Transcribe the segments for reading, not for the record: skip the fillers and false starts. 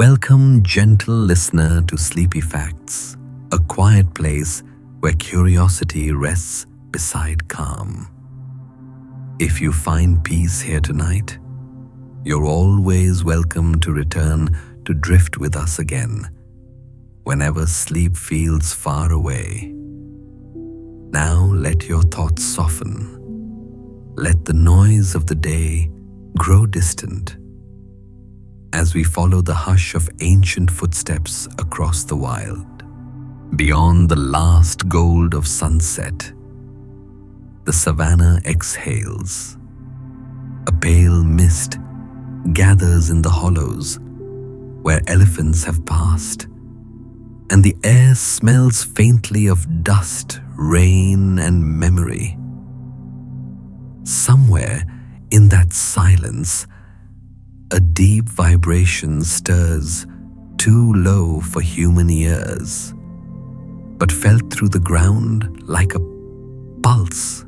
Welcome, gentle listener, to Sleepy Facts, a quiet place where curiosity rests beside calm. If you find peace here tonight, you're always welcome to return to drift with us again, whenever sleep feels far away. Now let your thoughts soften. Let the noise of the day grow distant as we follow the hush of ancient footsteps across the wild. Beyond the last gold of sunset, the savanna exhales. A pale mist gathers in the hollows where elephants have passed, and the air smells faintly of dust, rain, and memory. Somewhere in that silence, a deep vibration stirs, too low for human ears, but felt through the ground like a pulse.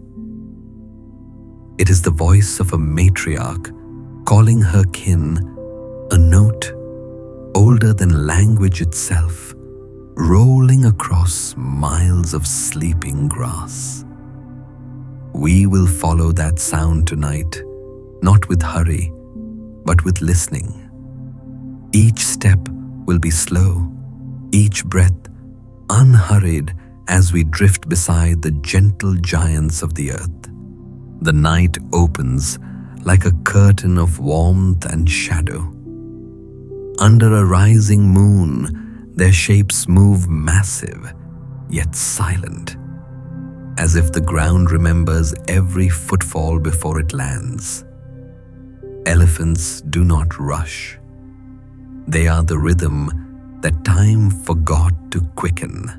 It is the voice of a matriarch calling her kin, a note older than language itself, rolling across miles of sleeping grass. We will follow that sound tonight, not with hurry, but with listening. Each step will be slow, each breath unhurried as we drift beside the gentle giants of the earth. The night opens like a curtain of warmth and shadow. Under a rising moon, their shapes move massive, yet silent, as if the ground remembers every footfall before it lands. Elephants do not rush. They are the rhythm that time forgot to quicken.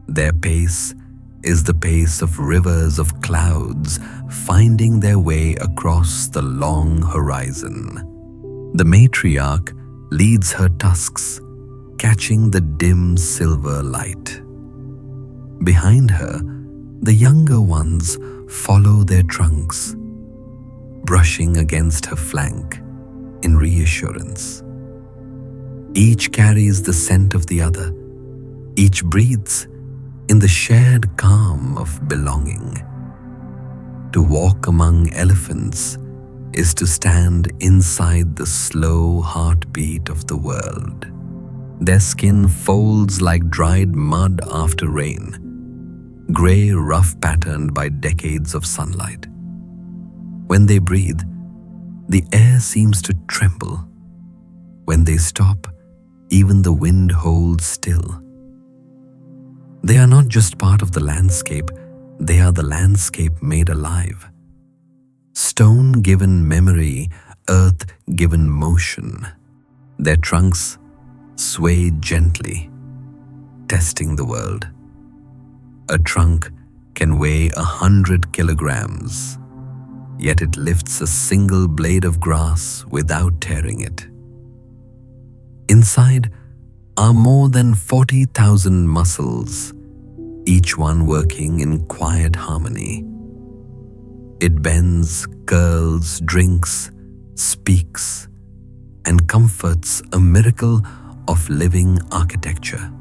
Their pace is the pace of rivers of clouds finding their way across the long horizon. The matriarch leads her tusks, catching the dim silver light. Behind her, the younger ones follow their trunks, brushing against her flank in reassurance. Each carries the scent of the other. Each breathes in the shared calm of belonging. To walk among elephants is to stand inside the slow heartbeat of the world. Their skin folds like dried mud after rain, gray, rough patterned by decades of sunlight. When they breathe, the air seems to tremble. When they stop, even the wind holds still. They are not just part of the landscape, they are the landscape made alive. Stone given memory, earth given motion. Their trunks sway gently, testing the world. A trunk can weigh 100 kilograms, yet it lifts a single blade of grass without tearing it. Inside are more than 40,000 muscles, each one working in quiet harmony. It bends, curls, drinks, speaks, and comforts, a miracle of living architecture.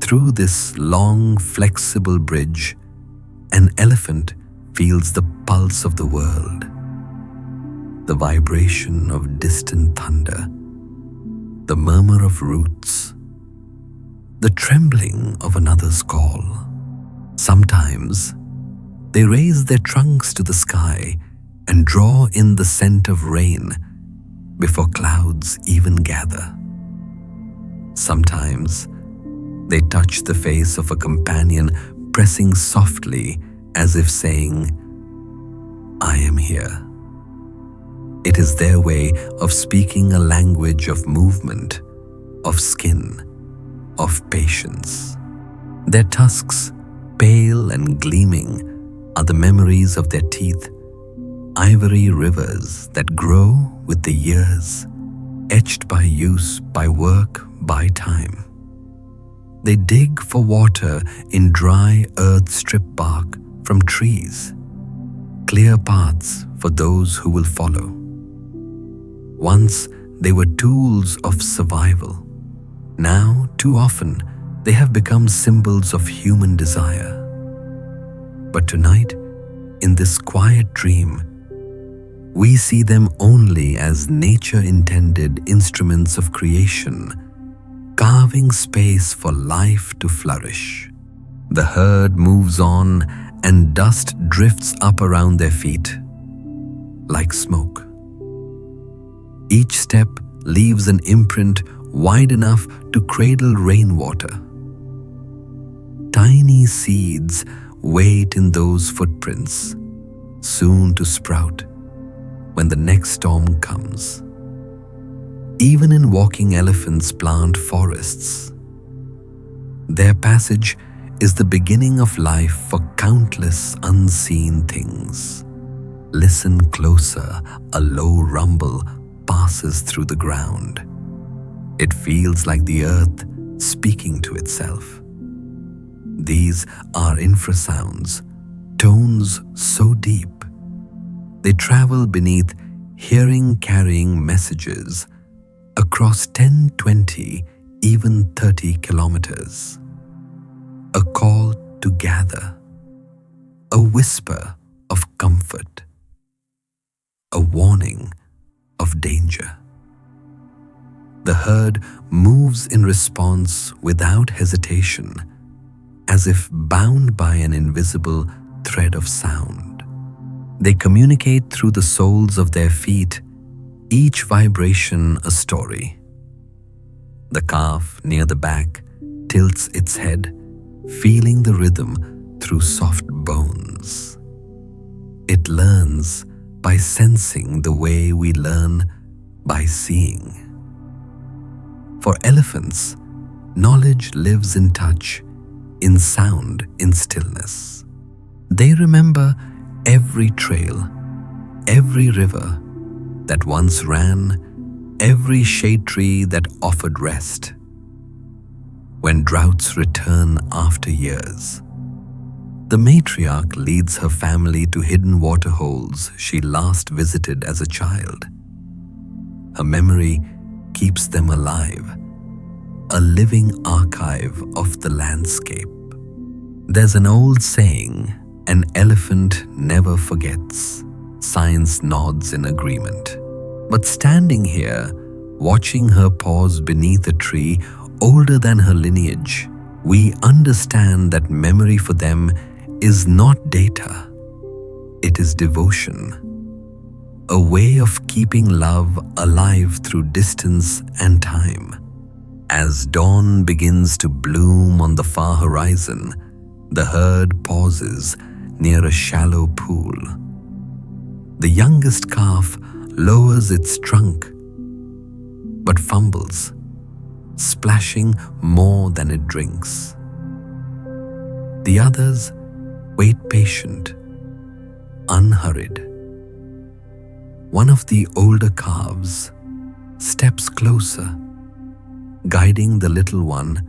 Through this long, flexible bridge, an elephant feels the pulse of the world, the vibration of distant thunder, the murmur of roots, the trembling of another's call. Sometimes they raise their trunks to the sky and draw in the scent of rain before clouds even gather. Sometimes they touch the face of a companion, pressing softly as if saying, "I am here." It is their way of speaking a language of movement, of skin, of patience. Their tusks, pale and gleaming, are the memories of their teeth, ivory rivers that grow with the years, etched by use, by work, by time. They dig for water in dry earth-stripped bark from trees, clear paths for those who will follow. Once they were tools of survival. Now, too often, they have become symbols of human desire. But tonight, in this quiet dream, we see them only as nature-intended instruments of creation, carving space for life to flourish. The herd moves on and dust drifts up around their feet, like smoke. Each step leaves an imprint wide enough to cradle rainwater. Tiny seeds wait in those footprints, soon to sprout when the next storm comes. Even in walking elephants plant forests. Their passage is the beginning of life for countless unseen things. Listen closer, a low rumble passes through the ground. It feels like the earth speaking to itself. These are infrasounds, tones so deep. They travel beneath hearing, carrying messages across 10, 20, even 30 kilometers. A call to gather, a whisper of comfort, a warning of danger. The herd moves in response without hesitation, as if bound by an invisible thread of sound. They communicate through the soles of their feet, each vibration a story. The calf near the back tilts its head, feeling the rhythm through soft bones. It learns by sensing the way we learn by seeing. For elephants, knowledge lives in touch, in sound, in stillness. They remember every trail, every river that once ran, every shade tree that offered rest. When droughts return after years, the matriarch leads her family to hidden waterholes she last visited as a child. Her memory keeps them alive, a living archive of the landscape. There's an old saying, "An elephant never forgets." Science nods in agreement. But standing here, watching her pause beneath a tree older than her lineage, we understand that memory for them is not data. It is devotion, a way of keeping love alive through distance and time. As dawn begins to bloom on the far horizon, the herd pauses near a shallow pool. The youngest calf lowers its trunk, but fumbles, splashing more than it drinks. The others wait patient, unhurried. One of the older calves steps closer, guiding the little one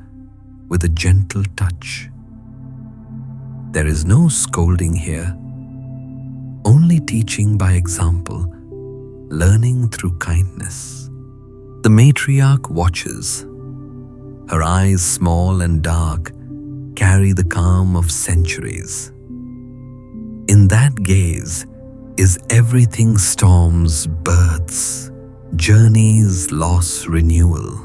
with a gentle touch. There is no scolding here, only teaching by example, learning through kindness. The matriarch watches. Her eyes, small and dark, carry the calm of centuries. In that gaze is everything: storms, births, journeys, loss, renewal.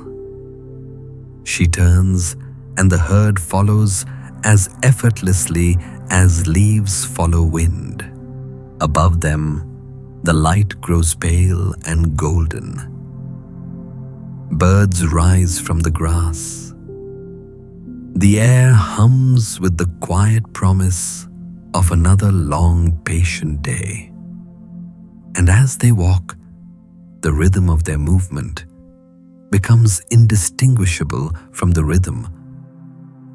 She turns, and the herd follows as effortlessly as leaves follow wind. Above them, the light grows pale and golden. Birds rise from the grass. The air hums with the quiet promise of another long, patient day. And as they walk, the rhythm of their movement becomes indistinguishable from the rhythm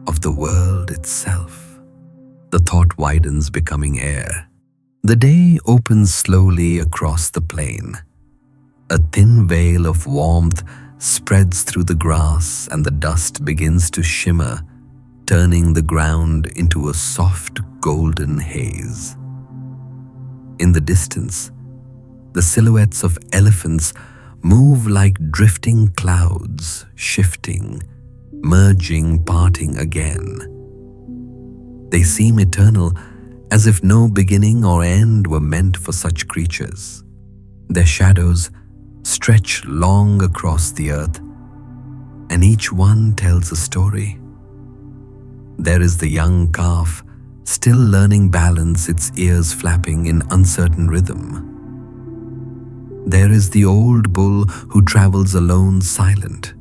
of the world itself. The thought widens, becoming air. The day opens slowly across the plain. A thin veil of warmth spreads through the grass, and the dust begins to shimmer, turning the ground into a soft golden haze. In the distance, the silhouettes of elephants move like drifting clouds, shifting, merging, parting again. They seem eternal, as if no beginning or end were meant for such creatures. Their shadows stretch long across the earth, and each one tells a story. There is the young calf, still learning balance, its ears flapping in uncertain rhythm. There is the old bull who travels alone, silent,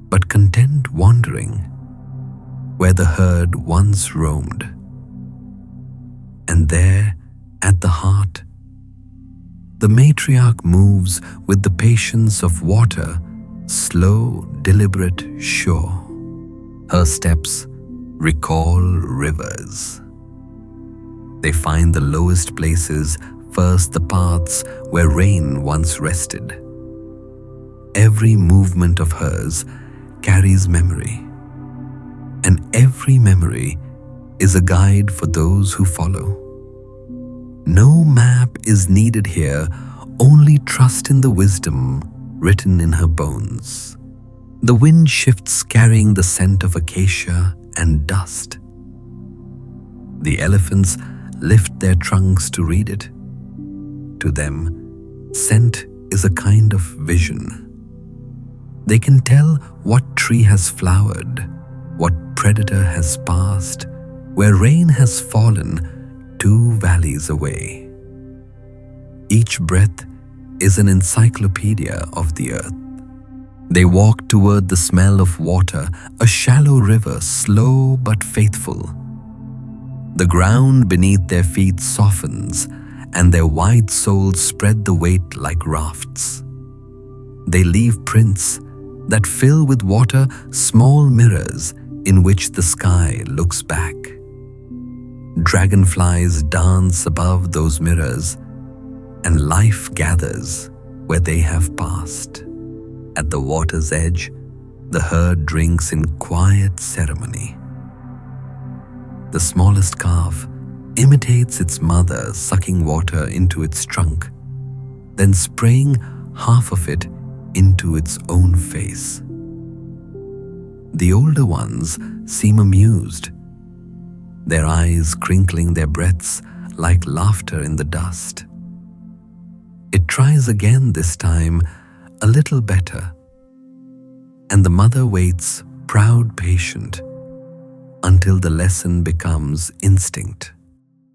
but content, wandering where the herd once roamed. And there, at the heart, the matriarch moves with the patience of water, slow, deliberate, sure. Her steps recall rivers. They find the lowest places, first the paths where rain once rested. Every movement of hers carries memory, and every memory is a guide for those who follow. No map is needed here, only trust in the wisdom written in her bones. The wind shifts, carrying the scent of acacia and dust. The elephants lift their trunks to read it. To them, scent is a kind of vision. They can tell what tree has flowered, what predator has passed, where rain has fallen 2 valleys away. Each breath is an encyclopedia of the earth. They walk toward the smell of water, a shallow river, slow but faithful. The ground beneath their feet softens, and their wide soles spread the weight like rafts. They leave prints that fill with water, small mirrors in which the sky looks back. Dragonflies dance above those mirrors, and life gathers where they have passed. At the water's edge, the herd drinks in quiet ceremony. The smallest calf imitates its mother, sucking water into its trunk, then spraying half of it into its own face. The older ones seem amused, their eyes crinkling their breaths like laughter in the dust. It tries again, this time a little better, and the mother waits, proud, patient, until the lesson becomes instinct.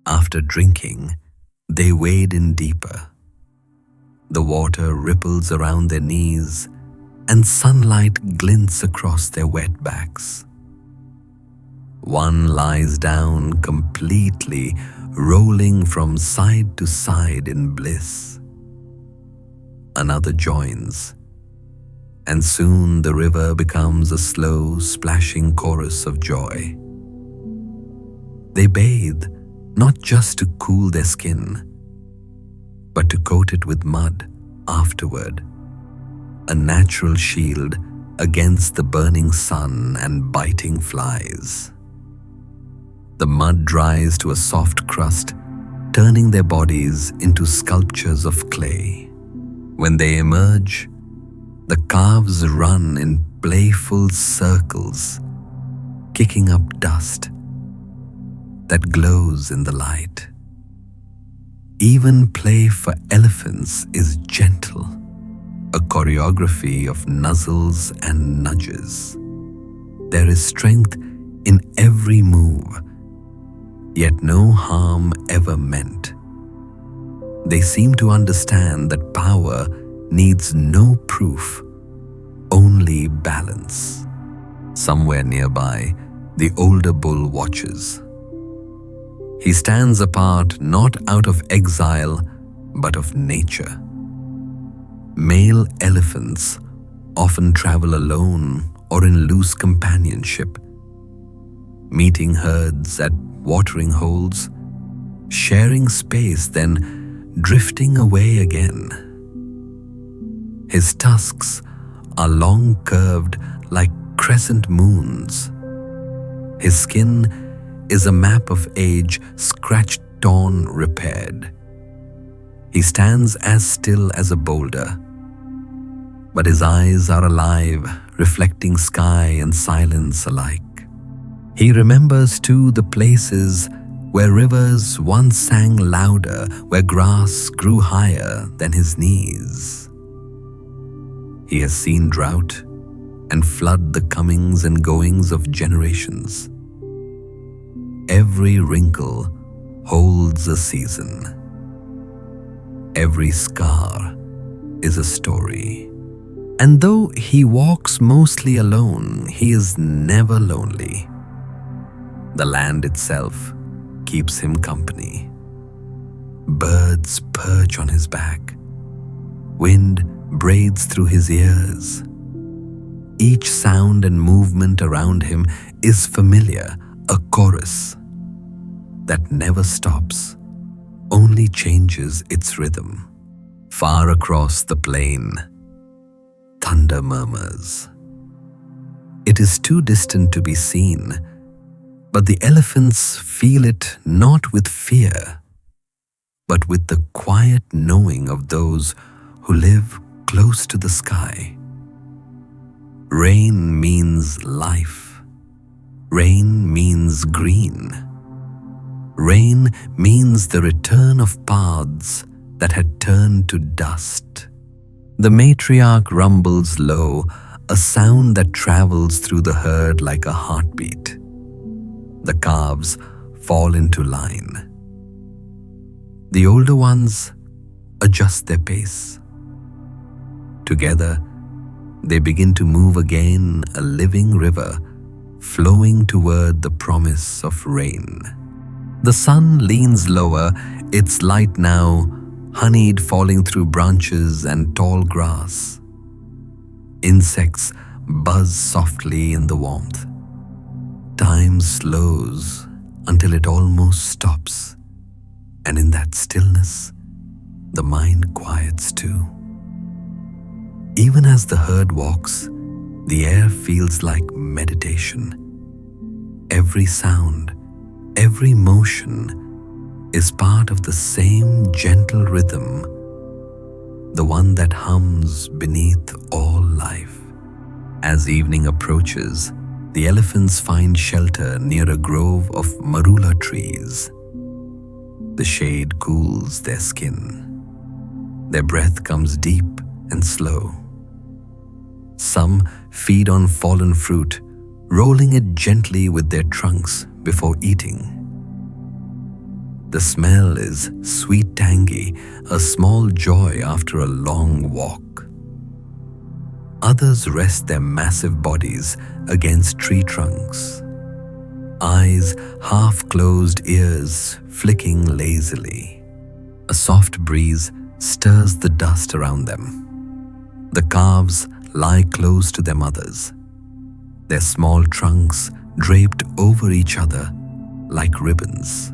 After drinking, they wade in deeper. The water ripples around their knees, and sunlight glints across their wet backs. One lies down completely, rolling from side to side in bliss. Another joins, and soon the river becomes a slow, splashing chorus of joy. They bathe, not just to cool their skin, but to coat it with mud afterward, a natural shield against the burning sun and biting flies. The mud dries to a soft crust, turning their bodies into sculptures of clay. When they emerge, the calves run in playful circles, kicking up dust that glows in the light. Even play for elephants is gentle, a choreography of nuzzles and nudges. There is strength in every move, yet no harm ever meant. They seem to understand that power needs no proof, only balance. Somewhere nearby, the older bull watches. He stands apart, not out of exile, but of nature. Male elephants often travel alone or in loose companionship, meeting herds at watering holes, sharing space, then drifting away again. His tusks are long curved like crescent moons. His skin is a map of age, scratched, torn, repaired. He stands as still as a boulder, but his eyes are alive, reflecting sky and silence alike. He remembers too the places where rivers once sang louder, where grass grew higher than his knees. He has seen drought and flood the comings and goings of generations. Every wrinkle holds a season. Every scar is a story. And though he walks mostly alone, he is never lonely. The land itself keeps him company. Birds perch on his back. Wind braids through his ears. Each sound and movement around him is familiar, a chorus that never stops, only changes its rhythm. Far across the plain, thunder murmurs. It is too distant to be seen, but the elephants feel it not with fear, but with the quiet knowing of those who live close to the sky. Rain means life. Rain means green. Rain means the return of paths that had turned to dust. The matriarch rumbles low, a sound that travels through the herd like a heartbeat. The calves fall into line. The older ones adjust their pace. Together, they begin to move again, a living river flowing toward the promise of rain. The sun leans lower, its light now honeyed falling through branches and tall grass. Insects buzz softly in the warmth. Time slows until it almost stops, and in that stillness, the mind quiets too. Even as the herd walks, the air feels like meditation. Every sound, every motion is part of the same gentle rhythm, the one that hums beneath all life. As evening approaches, the elephants find shelter near a grove of marula trees. The shade cools their skin. Their breath comes deep and slow. Some feed on fallen fruit, rolling it gently with their trunks before eating. The smell is sweet tangy, a small joy after a long walk. Others rest their massive bodies against tree trunks, eyes half closed, ears flicking lazily. A soft breeze stirs the dust around them. The calves lie close to their mothers, their small trunks draped over each other like ribbons.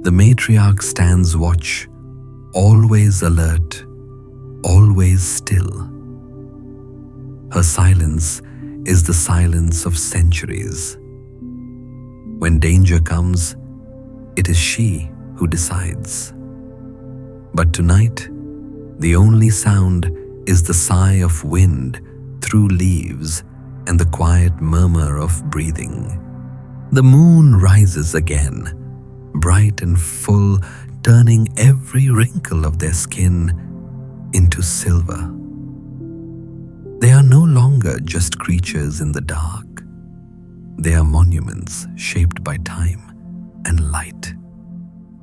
The matriarch stands watch, always alert, always still. Her silence is the silence of centuries. When danger comes, it is she who decides. But tonight, the only sound is the sigh of wind through leaves and the quiet murmur of breathing. The moon rises again, bright and full, turning every wrinkle of their skin into silver. They are no longer just creatures in the dark. They are monuments shaped by time and light,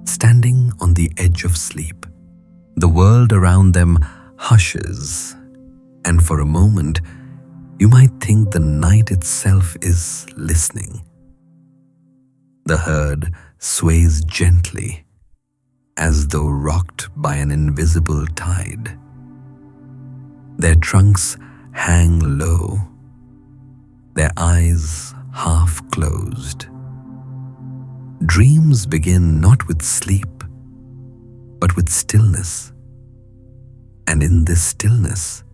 standing on the edge of sleep. The world around them hushes, and for a moment, you might think the night itself is listening. The herd sways gently, as though rocked by an invisible tide. Their trunks hang low, their eyes half closed. Dreams begin not with sleep, but with stillness. And in this stillness,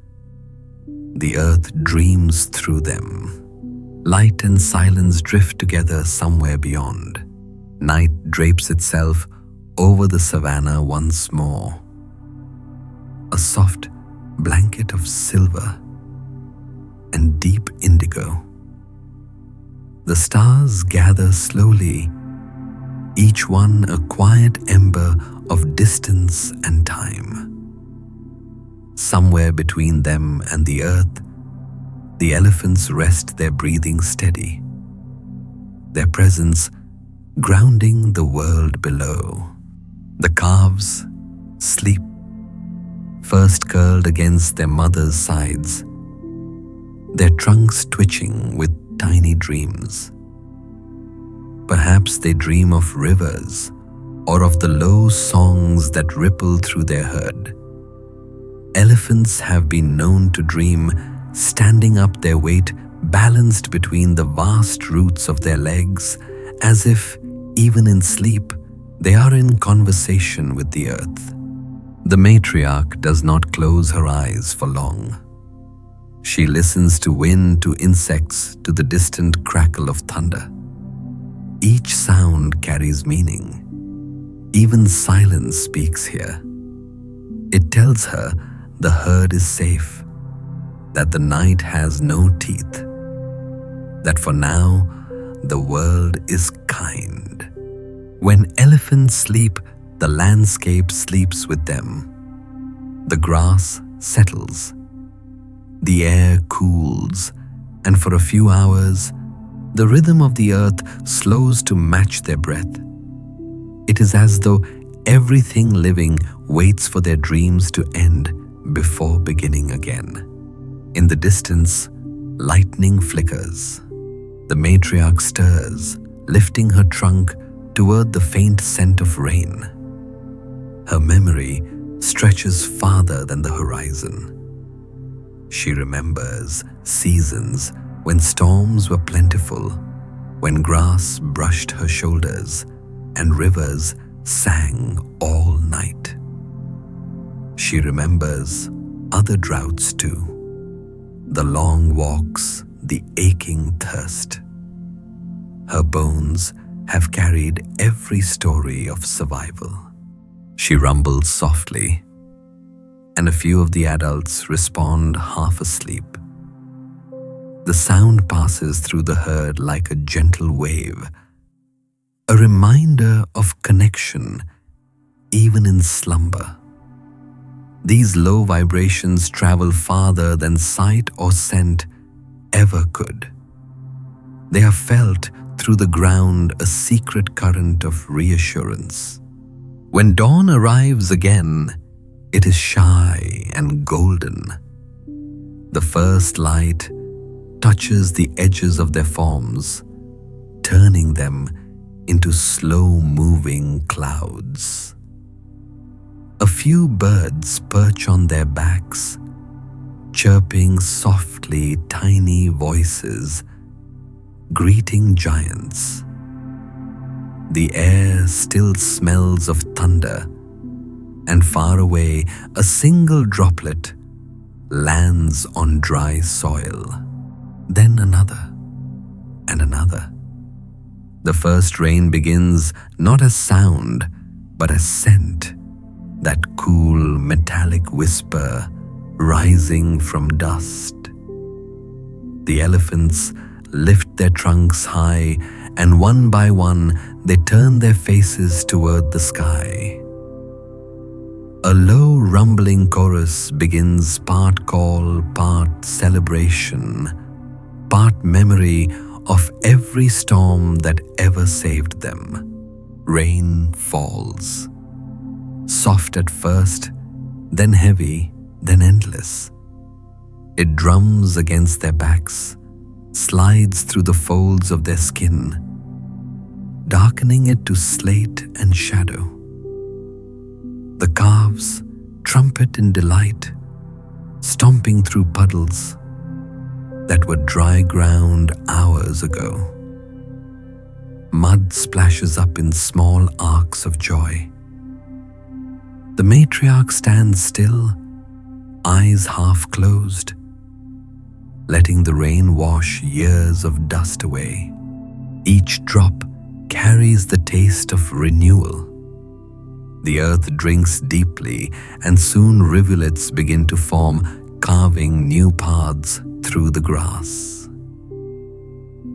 the earth dreams through them. Light and silence drift together somewhere beyond. Night drapes itself over the savanna once more. A soft, blanket of silver and deep indigo. The stars gather slowly, each one a quiet ember of distance and time. Somewhere between them and the earth, the elephants rest their breathing steady, their presence grounding the world below. The calves sleep, first curled against their mother's sides, their trunks twitching with tiny dreams. Perhaps they dream of rivers or of the low songs that ripple through their herd. Elephants have been known to dream standing up, their weight balanced between the vast roots of their legs, as if, even in sleep, they are in conversation with the earth. The matriarch does not close her eyes for long. She listens to wind, to insects, to the distant crackle of thunder. Each sound carries meaning. Even silence speaks here. It tells her the herd is safe, that the night has no teeth, that for now the world is kind. When elephants sleep, the landscape sleeps with them. The grass settles, the air cools, and for a few hours, the rhythm of the earth slows to match their breath. It is as though everything living waits for their dreams to end before beginning again. In the distance, lightning flickers. The matriarch stirs, lifting her trunk toward the faint scent of rain. Her memory stretches farther than the horizon. She remembers seasons when storms were plentiful, when grass brushed her shoulders and rivers sang all night. She remembers other droughts too, the long walks, the aching thirst. Her bones have carried every story of survival. She rumbles softly, and a few of the adults respond half asleep. The sound passes through the herd like a gentle wave, a reminder of connection even in slumber. These low vibrations travel farther than sight or scent ever could. They are felt through the ground, a secret current of reassurance. When dawn arrives again, it is shy and golden. The first light touches the edges of their forms, turning them into slow-moving clouds. A few birds perch on their backs, chirping softly, tiny voices, greeting giants. The air still smells of thunder, and far away a single droplet lands on dry soil. Then another, and another. The first rain begins not as sound, but as scent, that cool metallic whisper rising from dust. The elephants lift their trunks high, and one by one they turn their faces toward the sky. A low rumbling chorus begins, part call, part celebration, part memory of every storm that ever saved them. Rain falls, soft at first, then heavy, then endless. It drums against their backs, slides through the folds of their skin, darkening it to slate and shadow. The calves trumpet in delight, stomping through puddles that were dry ground hours ago. Mud splashes up in small arcs of joy. The matriarch stands still, eyes half closed, letting the rain wash years of dust away. Each drop carries the taste of renewal, The earth drinks deeply, and soon rivulets begin to form, carving new paths through the grass.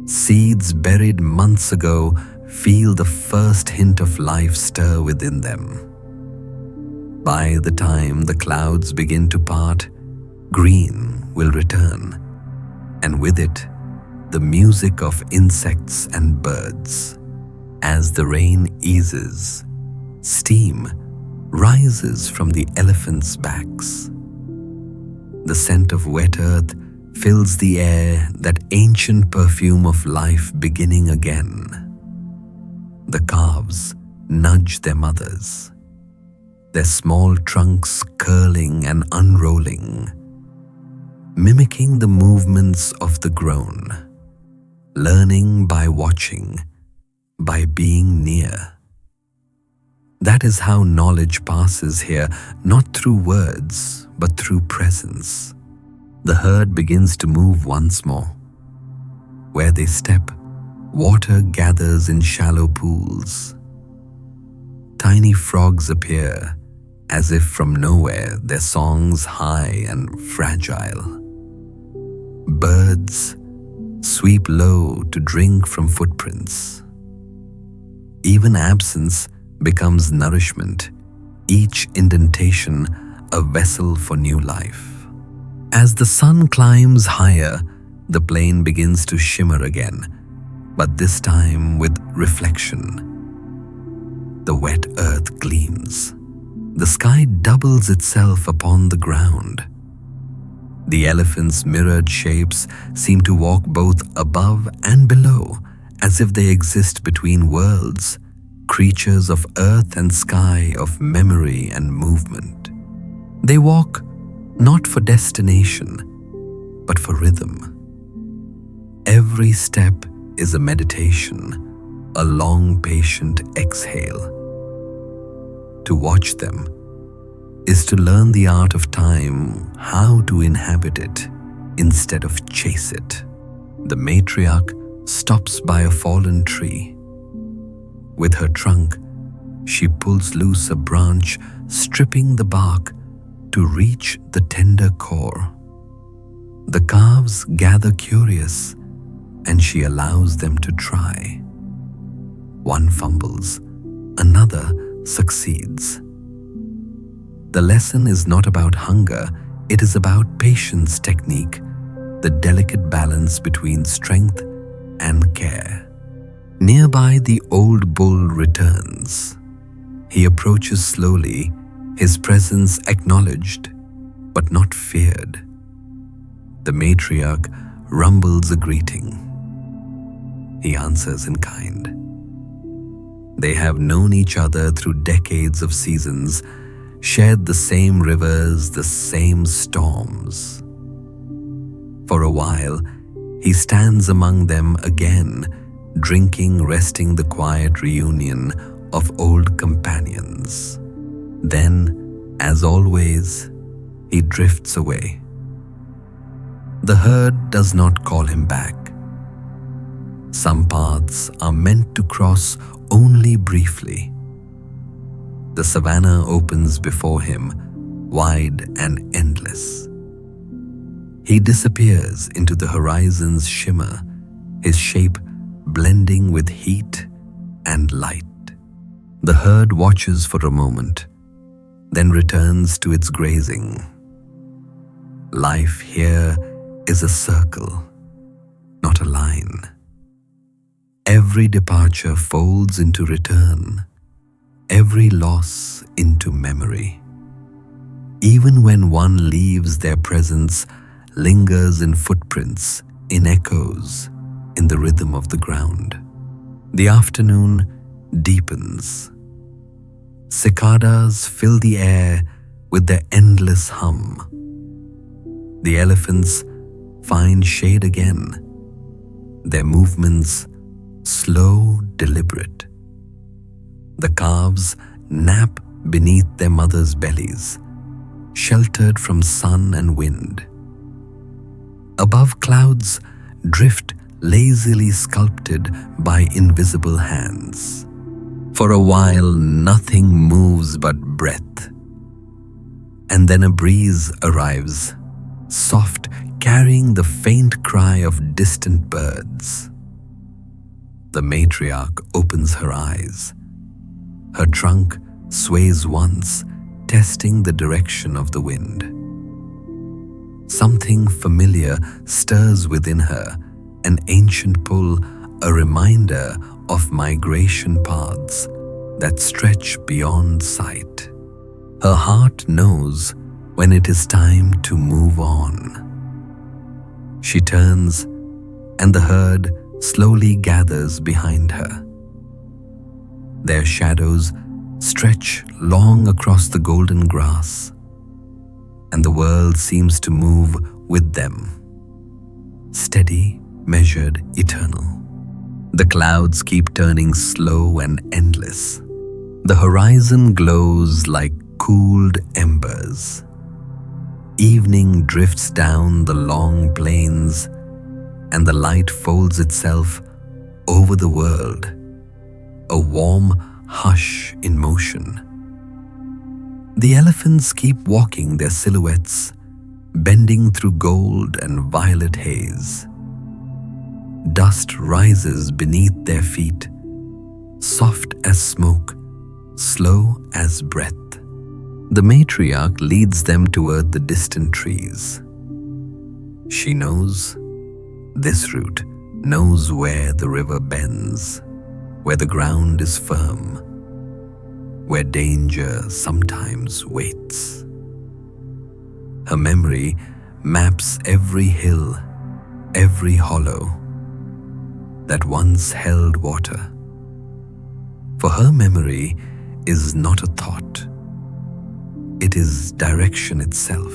Seeds buried months ago feel the first hint of life stir within them. By the time the clouds begin to part, green will return, and with it, the music of insects and birds. As the rain eases, steam rises from the elephants' backs. The scent of wet earth fills the air, that ancient perfume of life beginning again. The calves nudge their mothers, their small trunks curling and unrolling, mimicking the movements of the grown, learning by watching, by being near. That is how knowledge passes here, not through words, but through presence. The herd begins to move once more. Where they step, water gathers in shallow pools. Tiny frogs appear, as if from nowhere, their songs high and fragile. Birds sweep low to drink from footprints. Even absence becomes nourishment, each indentation a vessel for new life. As the sun climbs higher, the plain begins to shimmer again, but this time with reflection. The wet earth gleams. The sky doubles itself upon the ground. The elephants' mirrored shapes seem to walk both above and below, as if they exist between worlds, creatures of earth and sky, of memory and movement. They walk not for destination, but for rhythm. Every step is a meditation, a long, patient exhale. To watch them is to learn the art of time, how to inhabit it instead of chase it. The matriarch stops by a fallen tree. With her trunk, she pulls loose a branch, stripping the bark to reach the tender core. The calves gather curious, and she allows them to try. One fumbles, another succeeds. The lesson is not about hunger, it is about patience technique, the delicate balance between strength and care. Nearby, the old bull returns. He approaches slowly, his presence acknowledged, but not feared. The matriarch rumbles a greeting. He answers in kind. They have known each other through decades of seasons, shared the same rivers, the same storms. For a while, he stands among them again, drinking, resting the quiet reunion of old companions. Then, as always, he drifts away. The herd does not call him back. Some paths are meant to cross only briefly. The savanna opens before him, wide and endless. He disappears into the horizon's shimmer, his shape blending with heat and light. The herd watches for a moment, then returns to its grazing. Life here is a circle, not a line. Every departure folds into return, every loss into memory. Even when one leaves, their presence lingers in footprints, in echoes, in the rhythm of the ground. The afternoon deepens. Cicadas fill the air with their endless hum. The elephants find shade again, their movements slow, deliberate. The calves nap beneath their mothers' bellies, sheltered from sun and wind. Above, clouds drift lazily, sculpted by invisible hands. For a while, nothing moves but breath. And then a breeze arrives, soft, carrying the faint cry of distant birds. The matriarch opens her eyes. Her trunk sways once, testing the direction of the wind. Something familiar stirs within her, an ancient pull, a reminder of migration paths that stretch beyond sight. Her heart knows when it is time to move on. She turns, and the herd slowly gathers behind her. Their shadows stretch long across the golden grass, and the world seems to move with them, steady, measured, eternal. The clouds keep turning slow and endless. The horizon glows like cooled embers. Evening drifts down the long plains, and the light folds itself over the world, a warm hush in motion. The elephants keep walking their silhouettes, bending through gold and violet haze. Dust rises beneath their feet, soft as smoke, slow as breath. The matriarch leads them toward the distant trees. She knows this route, knows where the river bends, where the ground is firm, where danger sometimes waits. Her memory maps every hill, every hollow that once held water. For her memory is not a thought, it is direction itself.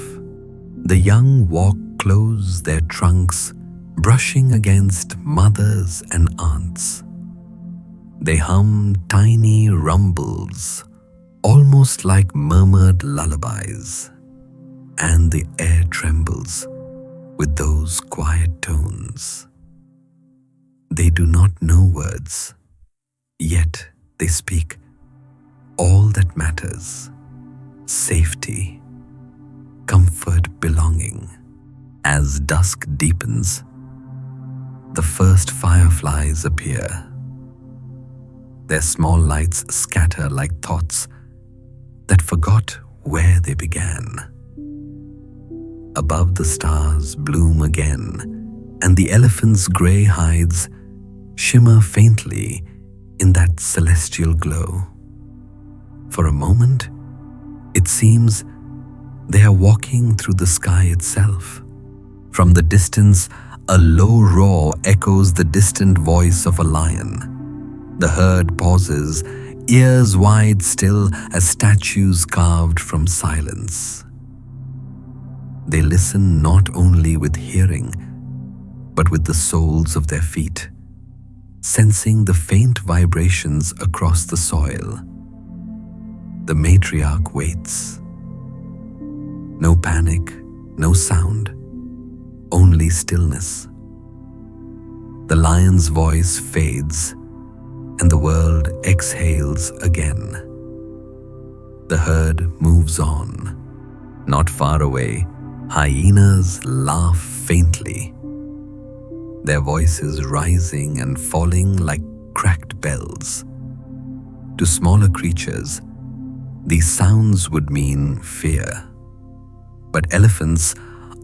The young walk close, their trunks brushing against mothers and aunts. They hum tiny rumbles, almost like murmured lullabies, and the air trembles with those quiet tones. They do not know words, yet they speak all that matters: safety, comfort, belonging. As dusk deepens, the first fireflies appear. Their small lights scatter like thoughts that forgot where they began. Above, the stars bloom again, and the elephants' grey hides shimmer faintly in that celestial glow. For a moment, it seems they are walking through the sky itself. From the distance, a low roar echoes the distant voice of a lion. The herd pauses, ears wide still as statues carved from silence. They listen not only with hearing, but with the soles of their feet, sensing the faint vibrations across the soil. The matriarch waits. No panic, no sound, only stillness. The lion's voice fades, and the world exhales again. The herd moves on. Not far away, hyenas laugh faintly, their voices rising and falling like cracked bells. To smaller creatures, these sounds would mean fear. But elephants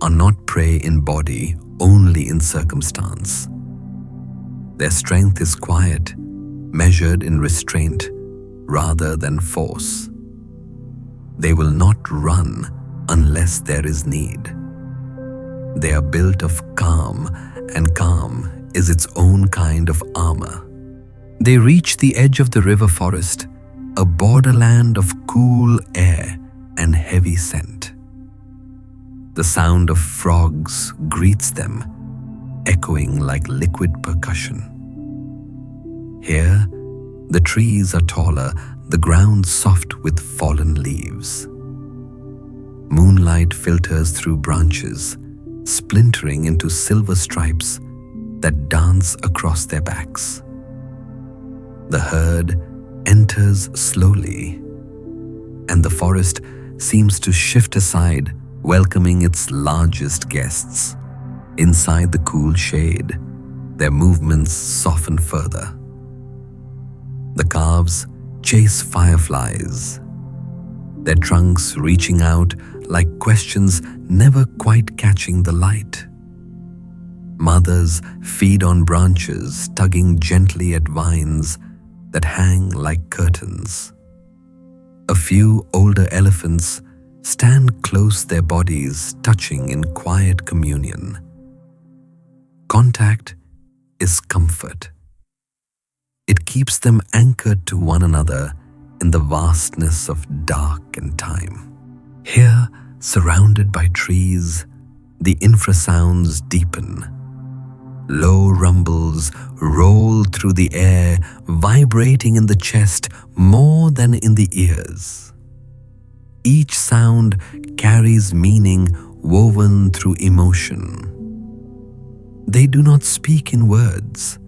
are not prey in body, only in circumstance. Their strength is quiet, measured in restraint rather than force. They will not run unless there is need. They are built of calm, and calm is its own kind of armor. They reach the edge of the river forest, a borderland of cool air and heavy scent. The sound of frogs greets them, echoing like liquid percussion. Here, the trees are taller, the ground soft with fallen leaves. Moonlight filters through branches, splintering into silver stripes that dance across their backs. The herd enters slowly, and the forest seems to shift aside, welcoming its largest guests. Inside the cool shade, their movements soften further. The calves chase fireflies, their trunks reaching out like questions never quite catching the light. Mothers feed on branches, tugging gently at vines that hang like curtains. A few older elephants stand close, their bodies touching in quiet communion. Contact is comfort. It keeps them anchored to one another in the vastness of dark and time. Here, surrounded by trees, the infrasounds deepen. Low rumbles roll through the air, vibrating in the chest more than in the ears. Each sound carries meaning woven through emotion. They do not speak in words,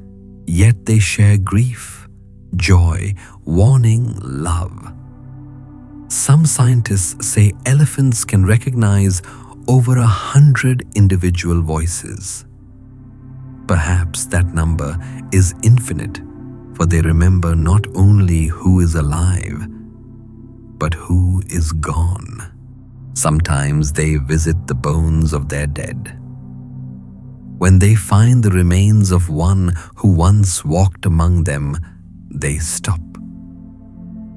yet they share grief, joy, warning, love. Some scientists say elephants can recognize over 100 individual voices. Perhaps that number is infinite, for they remember not only who is alive, but who is gone. Sometimes they visit the bones of their dead. When they find the remains of one who once walked among them, they stop.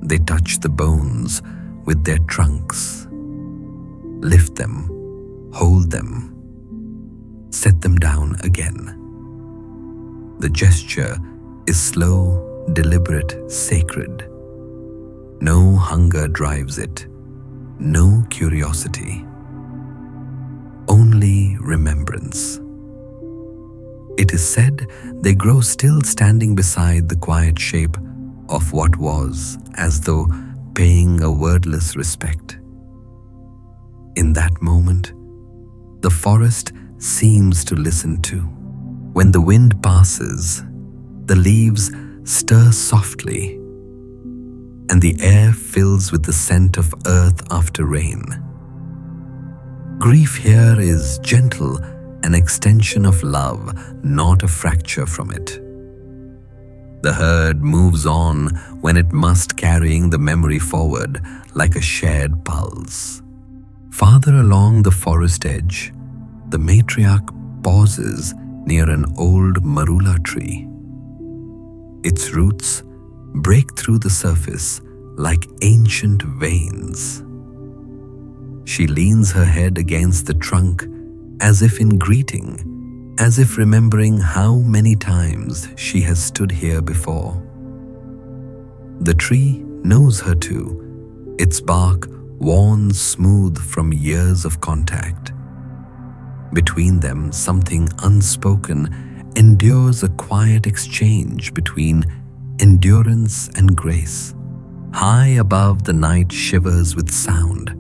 They touch the bones with their trunks, lift them, hold them, set them down again. The gesture is slow, deliberate, sacred. No hunger drives it, no curiosity, only remembrance. It is said they grow still, standing beside the quiet shape of what was, as though paying a wordless respect. In that moment, the forest seems to listen too. When the wind passes, the leaves stir softly, and the air fills with the scent of earth after rain. Grief here is gentle, an extension of love, not a fracture from it. The herd moves on when it must, carrying the memory forward like a shared pulse. Farther along the forest edge, the matriarch pauses near an old marula tree. Its roots break through the surface like ancient veins. She leans her head against the trunk as if in greeting, as if remembering how many times she has stood here before. The tree knows her too, its bark worn smooth from years of contact. Between them, something unspoken endures, a quiet exchange between endurance and grace. High above, the night shivers with sound.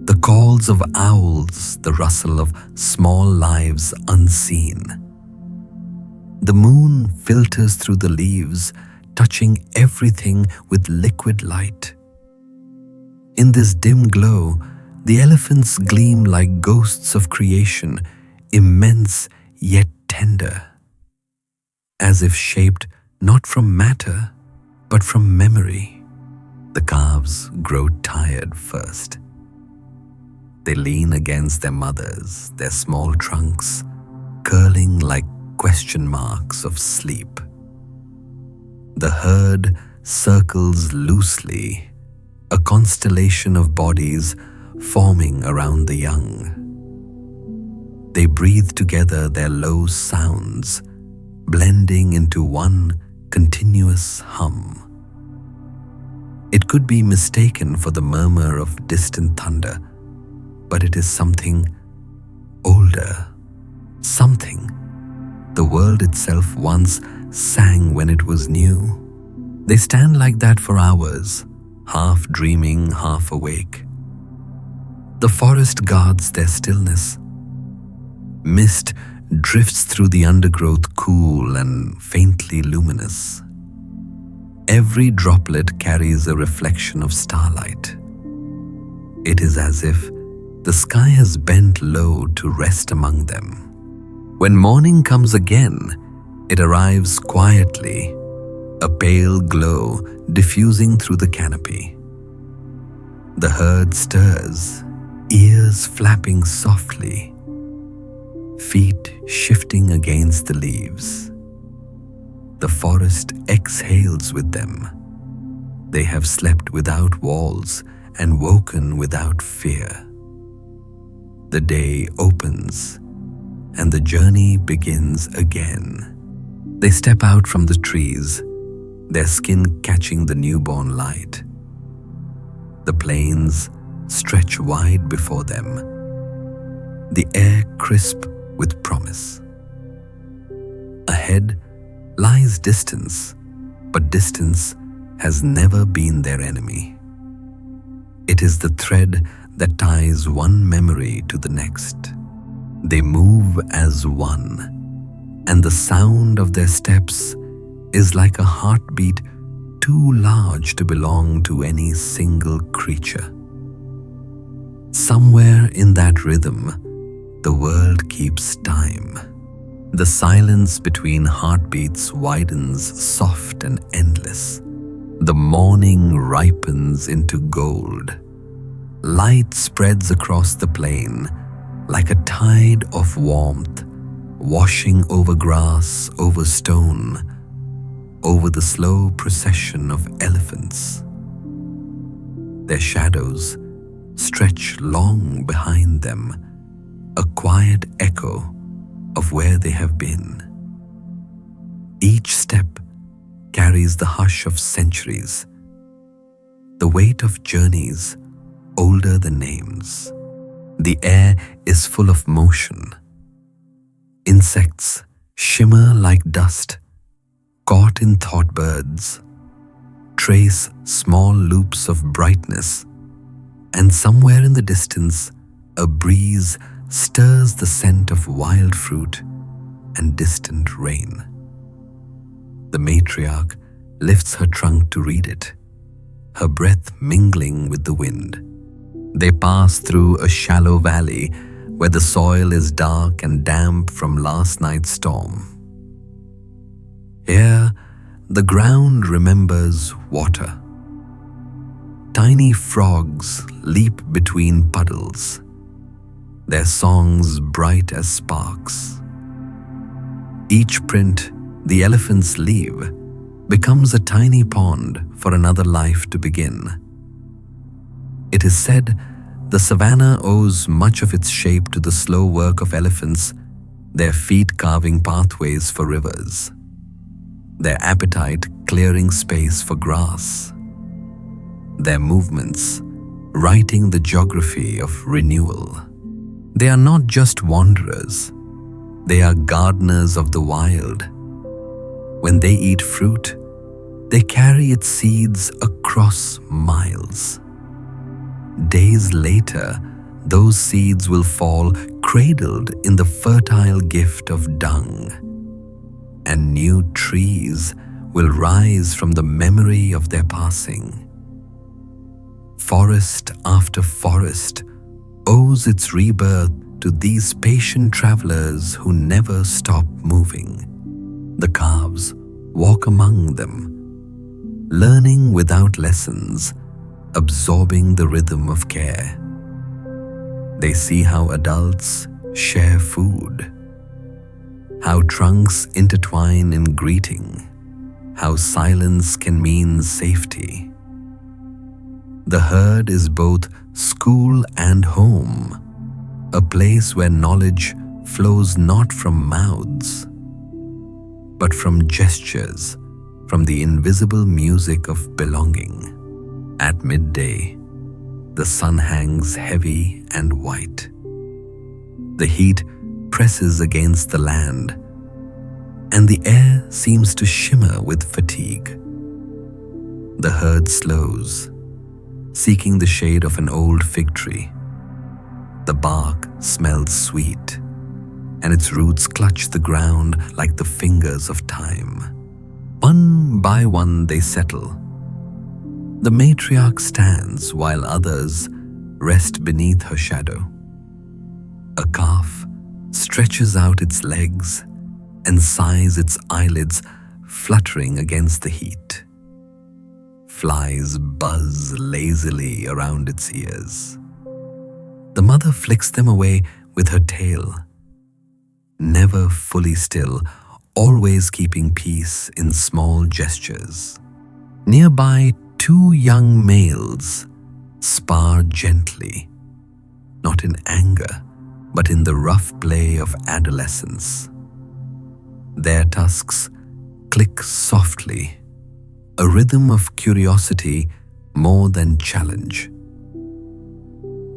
The calls of owls, the rustle of small lives unseen. The moon filters through the leaves, touching everything with liquid light. In this dim glow, the elephants gleam like ghosts of creation, immense yet tender, as if shaped not from matter, but from memory. The calves grow tired first. They lean against their mothers, their small trunks curling like question marks of sleep. The herd circles loosely, a constellation of bodies forming around the young. They breathe together, their low sounds blending into one continuous hum. It could be mistaken for the murmur of distant thunder, but it is something older, something the world itself once sang when it was new. They stand like that for hours, half dreaming, half awake. The forest guards their stillness. Mist drifts through the undergrowth, cool and faintly luminous. Every droplet carries a reflection of starlight. It is as if the sky has bent low to rest among them. When morning comes again, it arrives quietly, a pale glow diffusing through the canopy. The herd stirs, ears flapping softly, feet shifting against the leaves. The forest exhales with them. They have slept without walls and woken without fear. The day opens, and the journey begins again. They step out from the trees, their skin catching the newborn light. The plains stretch wide before them, the air crisp with promise. Ahead lies distance, but distance has never been their enemy. It is the thread that ties one memory to the next. They move as one, and the sound of their steps is like a heartbeat too large to belong to any single creature. Somewhere in that rhythm, the world keeps time. The silence between heartbeats widens soft and endless. The morning ripens into gold. Light spreads across the plain like a tide of warmth, washing over grass, over stone, over the slow procession of elephants. Their shadows stretch long behind them, a quiet echo of where they have been. Each step carries the hush of centuries, the weight of journeys older than names. The air is full of motion. Insects shimmer like dust, caught in thought birds, trace small loops of brightness, and somewhere in the distance, a breeze stirs the scent of wild fruit and distant rain. The matriarch lifts her trunk to read it, her breath mingling with the wind. They pass through a shallow valley where the soil is dark and damp from last night's storm. Here, the ground remembers water. Tiny frogs leap between puddles, their songs bright as sparks. Each print the elephants leave becomes a tiny pond for another life to begin. It is said the savanna owes much of its shape to the slow work of elephants, their feet carving pathways for rivers, their appetite clearing space for grass, their movements writing the geography of renewal. They are not just wanderers, they are gardeners of the wild. When they eat fruit, they carry its seeds across miles. Days later, those seeds will fall cradled in the fertile gift of dung, and new trees will rise from the memory of their passing. Forest after forest owes its rebirth to these patient travelers who never stop moving. The calves walk among them, learning without lessons, absorbing the rhythm of care. They see how adults share food, how trunks intertwine in greeting, how silence can mean safety. The herd is both school and home, a place where knowledge flows not from mouths, but from gestures, from the invisible music of belonging. At midday, the sun hangs heavy and white. The heat presses against the land, and the air seems to shimmer with fatigue. The herd slows, seeking the shade of an old fig tree. The bark smells sweet, and its roots clutch the ground like the fingers of time. One One by one they settle. The matriarch stands while others rest beneath her shadow. A calf stretches out its legs and sighs, its eyelids fluttering against the heat. Flies buzz lazily around its ears. The mother flicks them away with her tail, never fully still, always keeping peace in small gestures. Nearby, two young males spar gently, not in anger, but in the rough play of adolescence. Their tusks click softly, a rhythm of curiosity more than challenge.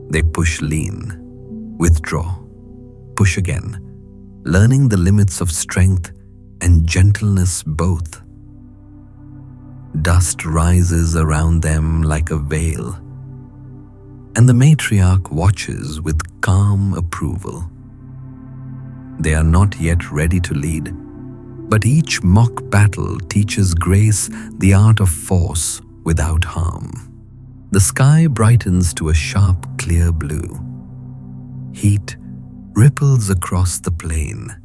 They push lean, withdraw, push again, learning the limits of strength and gentleness both. Dust rises around them like a veil, and the matriarch watches with calm approval. They are not yet ready to lead, but each mock battle teaches Grace the art of force without harm. The sky brightens to a sharp, clear blue. Heat ripples across the plain.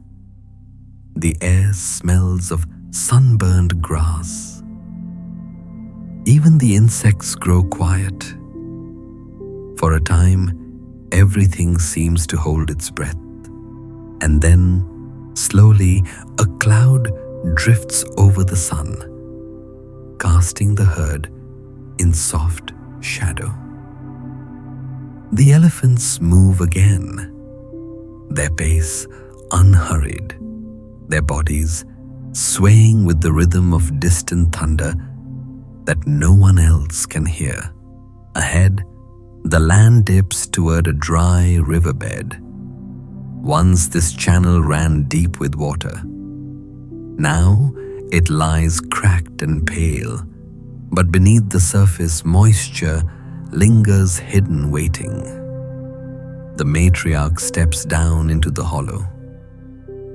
The air smells of sunburned grass. Even the insects grow quiet. For a time, everything seems to hold its breath. And then, slowly, a cloud drifts over the sun, casting the herd in soft shadow. The elephants move again, their pace unhurried, their bodies swaying with the rhythm of distant thunder that no one else can hear. Ahead, the land dips toward a dry riverbed. Once this channel ran deep with water. Now it lies cracked and pale, but beneath the surface moisture lingers hidden, waiting. The matriarch steps down into the hollow.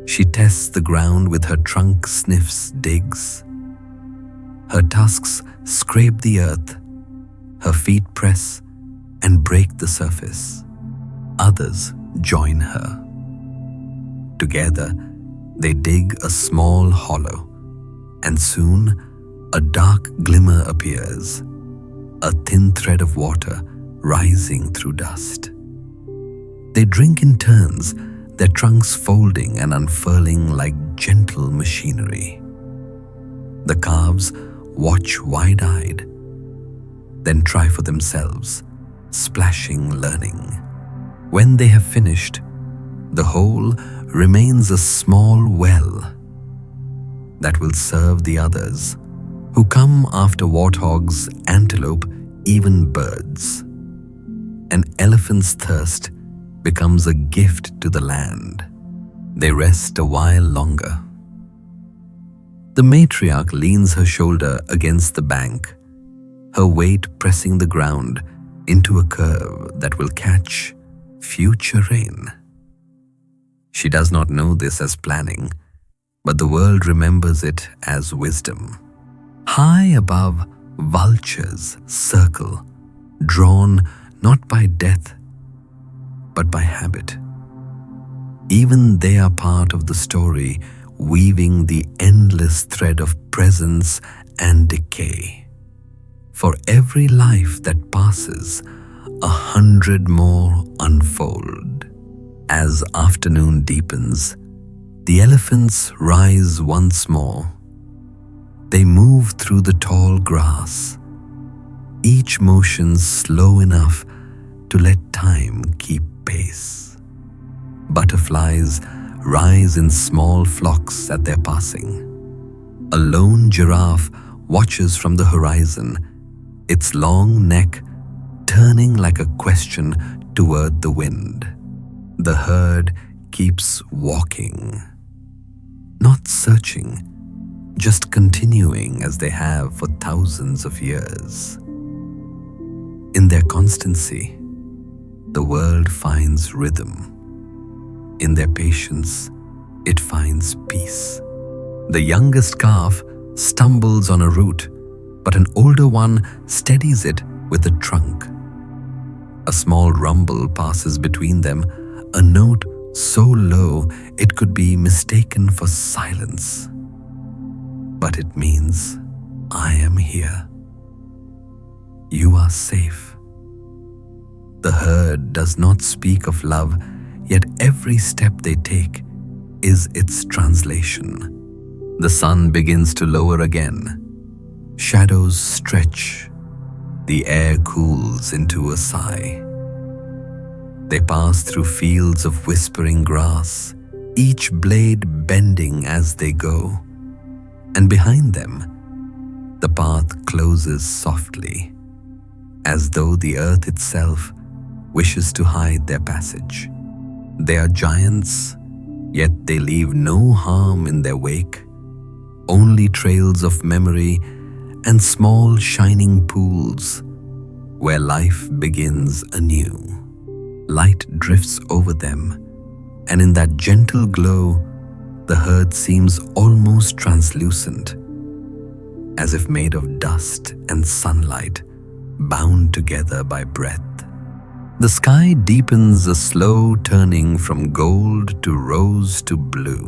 She tests the ground with her trunk, sniffs, digs. Her tusks scrape the earth. Her feet press and break the surface. Others join her. Together, they dig a small hollow, and soon a dark glimmer appears, a thin thread of water rising through dust. They drink in turns, their trunks folding and unfurling like gentle machinery. The calves watch wide-eyed, then try for themselves, splashing, learning. When they have finished, the whole remains a small well that will serve the others who come after warthogs, antelope, even birds. An elephant's thirst becomes a gift to the land. They rest a while longer. The matriarch leans her shoulder against the bank, her weight pressing the ground into a curve that will catch future rain. She does not know this as planning, but the world remembers it as wisdom. High above, vultures circle, drawn not by death, but by habit. Even they are part of the story, weaving the endless thread of presence and decay. For every life that passes, 100 more unfold. As afternoon deepens, the elephants rise once more. They move through the tall grass, each motion slow enough to let time keep pace. Butterflies rise in small flocks at their passing. A lone giraffe watches from the horizon, its long neck turning like a question toward the wind. The herd keeps walking, not searching, just continuing as they have for thousands of years. In their constancy, the world finds rhythm. In their patience, it finds peace. The youngest calf stumbles on a root, but an older one steadies it with a trunk. A small rumble passes between them, a note so low it could be mistaken for silence. But it means, I am here. You are safe. The herd does not speak of love, yet every step they take is its translation. The sun begins to lower again. Shadows stretch. The air cools into a sigh. They pass through fields of whispering grass, each blade bending as they go. And behind them, the path closes softly, as though the earth itself wishes to hide their passage. They are giants, yet they leave no harm in their wake, only trails of memory and small shining pools where life begins anew. Light drifts over them, and in that gentle glow, the herd seems almost translucent, as if made of dust and sunlight, bound together by breath. The sky deepens, a slow turning from gold to rose to blue.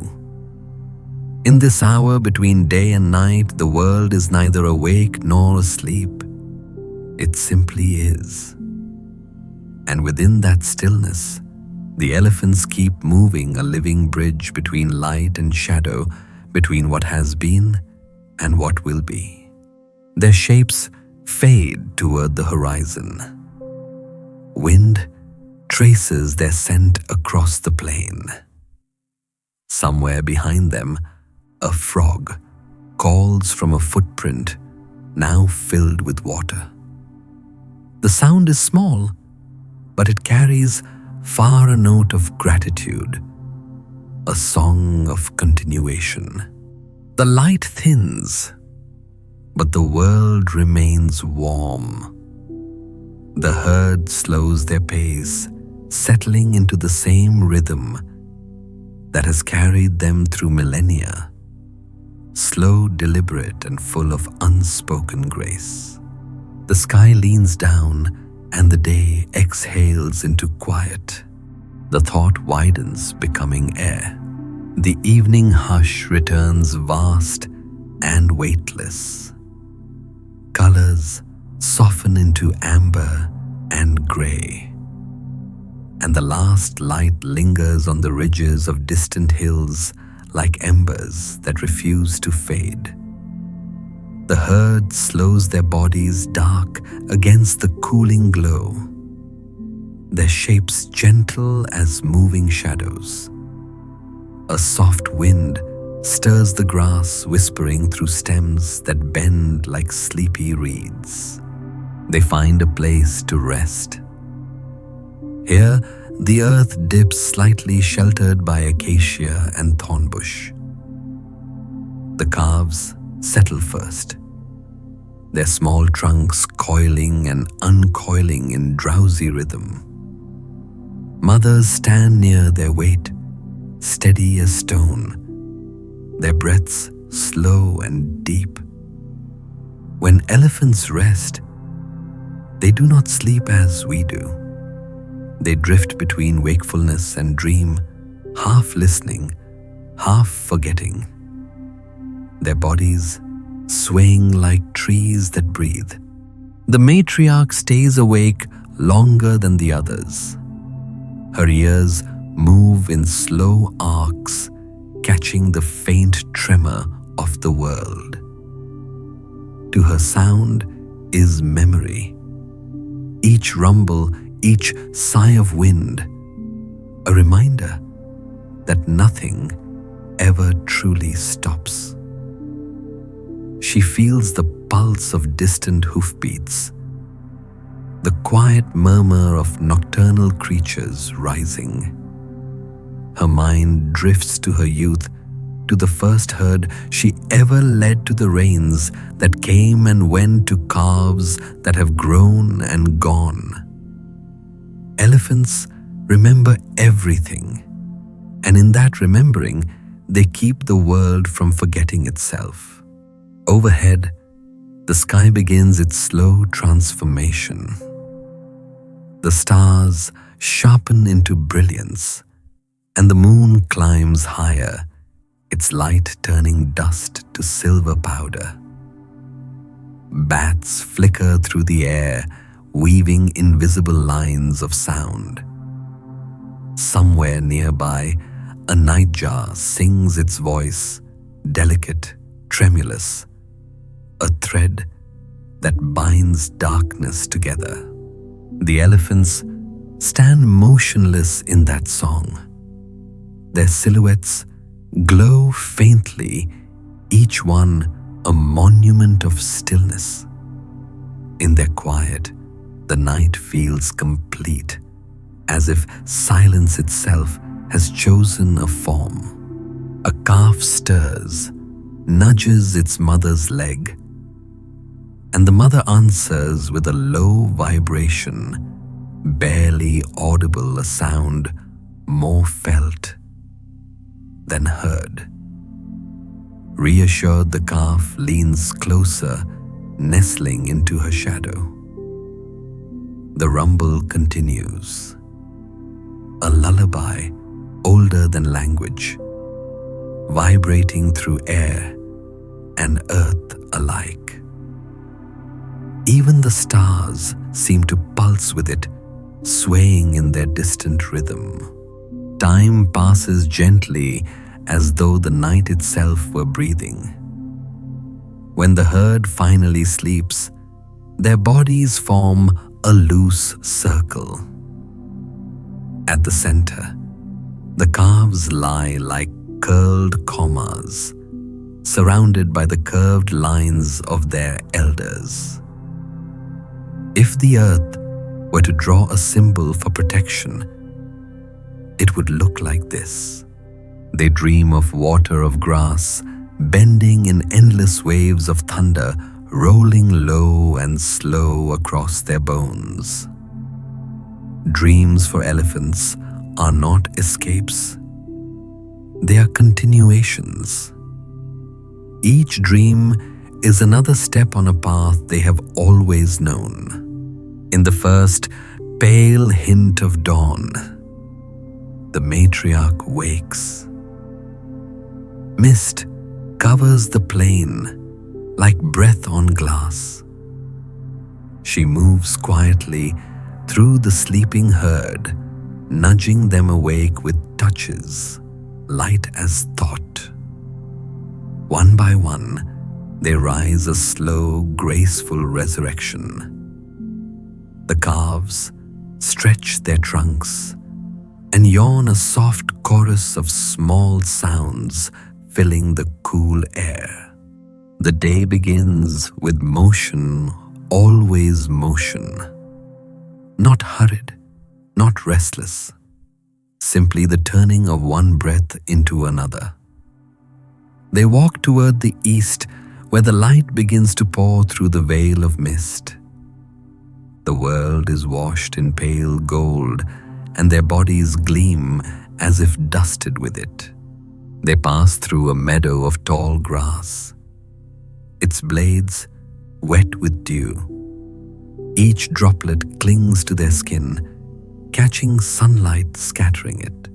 In this hour between day and night, the world is neither awake nor asleep. It simply is. And within that stillness, the elephants keep moving, a living bridge between light and shadow, between what has been and what will be. Their shapes fade toward the horizon. Wind traces their scent across the plain. Somewhere behind them, a frog calls from a footprint now filled with water. The sound is small, but it carries far a note of gratitude, a song of continuation. The light thins, but the world remains warm. The herd slows their pace, settling into the same rhythm that has carried them through millennia, slow, deliberate, and full of unspoken grace. The sky leans down, and the day exhales into quiet. The thought widens, becoming air. The evening hush returns vast and weightless. Colors soften into amber and gray, and the last light lingers on the ridges of distant hills like embers that refuse to fade. The herd slows their bodies dark against the cooling glow, their shapes gentle as moving shadows. A soft wind stirs the grass, whispering through stems that bend like sleepy reeds. They find a place to rest. Here, the earth dips slightly, sheltered by acacia and thornbush. The calves settle first, their small trunks coiling and uncoiling in drowsy rhythm. Mothers stand near their weight, steady as stone, their breaths slow and deep. When elephants rest, they do not sleep as we do. They drift between wakefulness and dream, half listening, half forgetting. Their bodies swaying like trees that breathe. The matriarch stays awake longer than the others. Her ears move in slow arcs, catching the faint tremor of the world. To her sound is memory. Each rumble, each sigh of wind, a reminder that nothing ever truly stops. She feels the pulse of distant hoofbeats, the quiet murmur of nocturnal creatures rising. Her mind drifts to her youth, to the first herd she ever led to the rains that came and went, to calves that have grown and gone. Elephants remember everything, and in that remembering, they keep the world from forgetting itself. Overhead, the sky begins its slow transformation. The stars sharpen into brilliance, and the moon climbs higher, its light turning dust to silver powder. Bats flicker through the air, weaving invisible lines of sound. Somewhere nearby, a nightjar sings its voice, delicate, tremulous, a thread that binds darkness together. The elephants stand motionless in that song. Their silhouettes glow faintly, each one a monument of stillness. In their quiet, the night feels complete, as if silence itself has chosen a form. A calf stirs, nudges its mother's leg, and the mother answers with a low vibration, barely audible, a sound more felt than heard. Reassured, the calf leans closer, nestling into her shadow. The rumble continues, a lullaby older than language, vibrating through air and earth alike. Even the stars seem to pulse with it, swaying in their distant rhythm. Time passes gently, as though the night itself were breathing. When the herd finally sleeps, their bodies form a loose circle. At the center, the calves lie like curled commas, surrounded by the curved lines of their elders. If the earth were to draw a symbol for protection, it would look like this. They dream of water of grass, bending in endless waves of thunder, rolling low and slow across their bones. Dreams for elephants are not escapes. They are continuations. Each dream is another step on a path they have always known. In the first pale hint of dawn, the matriarch wakes. Mist covers the plain like breath on glass. She moves quietly through the sleeping herd, nudging them awake with touches light as thought. One by one, they rise a slow, graceful resurrection. The calves stretch their trunks and yawn, a soft chorus of small sounds filling the cool air. The day begins with motion, always motion. Not hurried, not restless, simply the turning of one breath into another. They walk toward the east, where the light begins to pour through the veil of mist. The world is washed in pale gold, and their bodies gleam as if dusted with it. They pass through a meadow of tall grass, its blades wet with dew. Each droplet clings to their skin, catching sunlight, scattering it.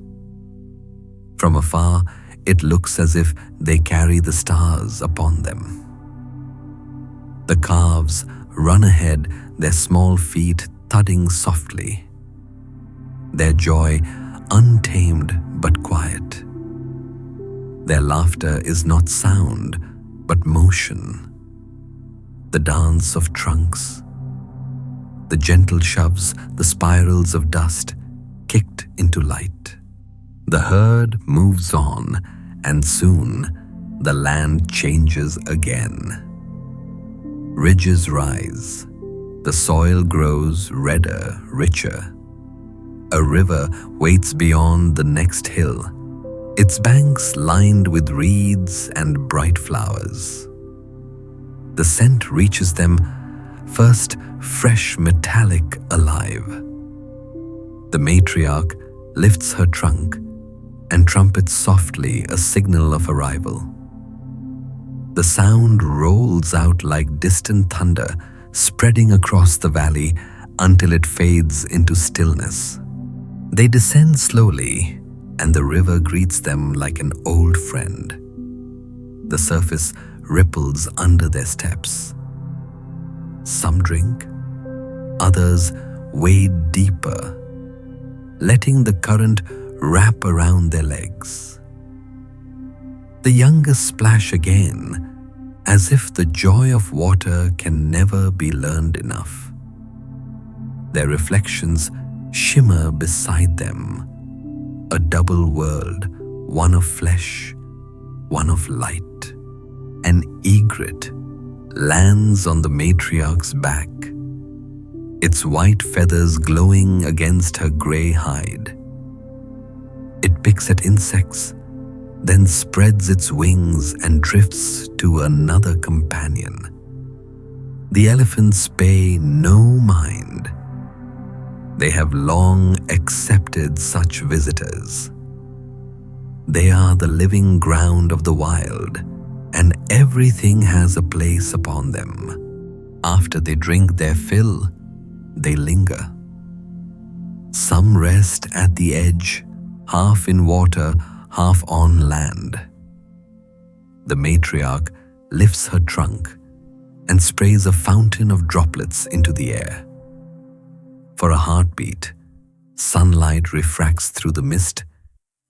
From afar, it looks as if they carry the stars upon them. The calves run ahead, their small feet thudding softly. Their joy untamed but quiet. Their laughter is not sound but motion. The dance of trunks, the gentle shoves, the spirals of dust kicked into light. The herd moves on, and soon the land changes again. Ridges rise. The soil grows redder, richer. A river waits beyond the next hill, its banks lined with reeds and bright flowers. The scent reaches them, first fresh, metallic, alive. The matriarch lifts her trunk and trumpets softly, a signal of arrival. The The sound rolls out like distant thunder, spreading across the valley until it fades into stillness. They descend slowly, and the river greets them like an old friend. The surface ripples under their steps. Some drink, others wade deeper, letting the current wrap around their legs. The youngest splash again, as if the joy of water can never be learned enough. Their reflections shimmer beside them, a double world, one of flesh, one of light. An egret lands on the matriarch's back, its white feathers glowing against her grey hide. It picks at insects, then spreads its wings and drifts to another companion. The elephants pay no mind. They have long accepted such visitors. They are the living ground of the wild, and everything has a place upon them. After they drink their fill, they linger. Some rest at the edge, half in water, half on land. The matriarch lifts her trunk and sprays a fountain of droplets into the air. For a heartbeat, sunlight refracts through the mist,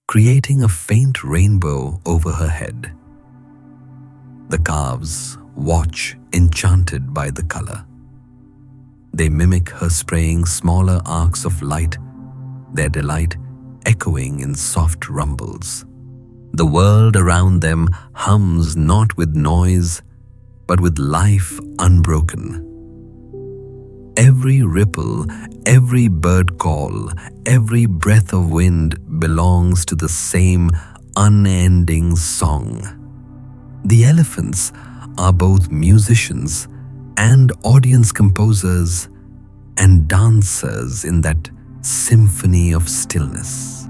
creating a faint rainbow over her head. The calves watch, enchanted by the color. They mimic her spraying smaller arcs of light, their delight echoing in soft rumbles. The world around them hums not with noise, but with life unbroken. Every ripple, every bird call, every breath of wind belongs to the same unending song. The elephants are both musicians and audience composers and dancers in that symphony of stillness.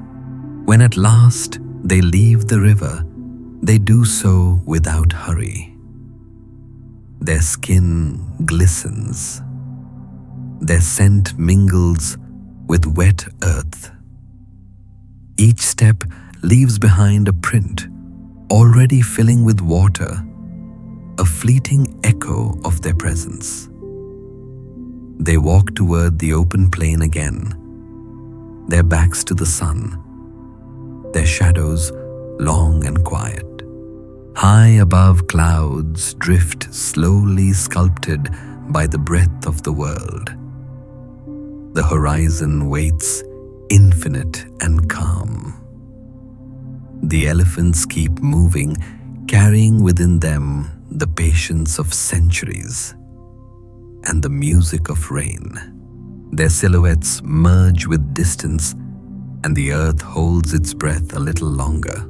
When at last they leave the river, they do so without hurry. Their skin glistens. Their scent mingles with wet earth. Each step leaves behind a print, already filling with water, a fleeting echo of their presence. They walk toward the open plain again, their backs to the sun, their shadows long and quiet. High above clouds drift slowly sculpted by the breath of the world. The horizon waits, infinite and calm. The elephants keep moving, carrying within them the patience of centuries and the music of rain. Their silhouettes merge with distance, and the earth holds its breath a little longer.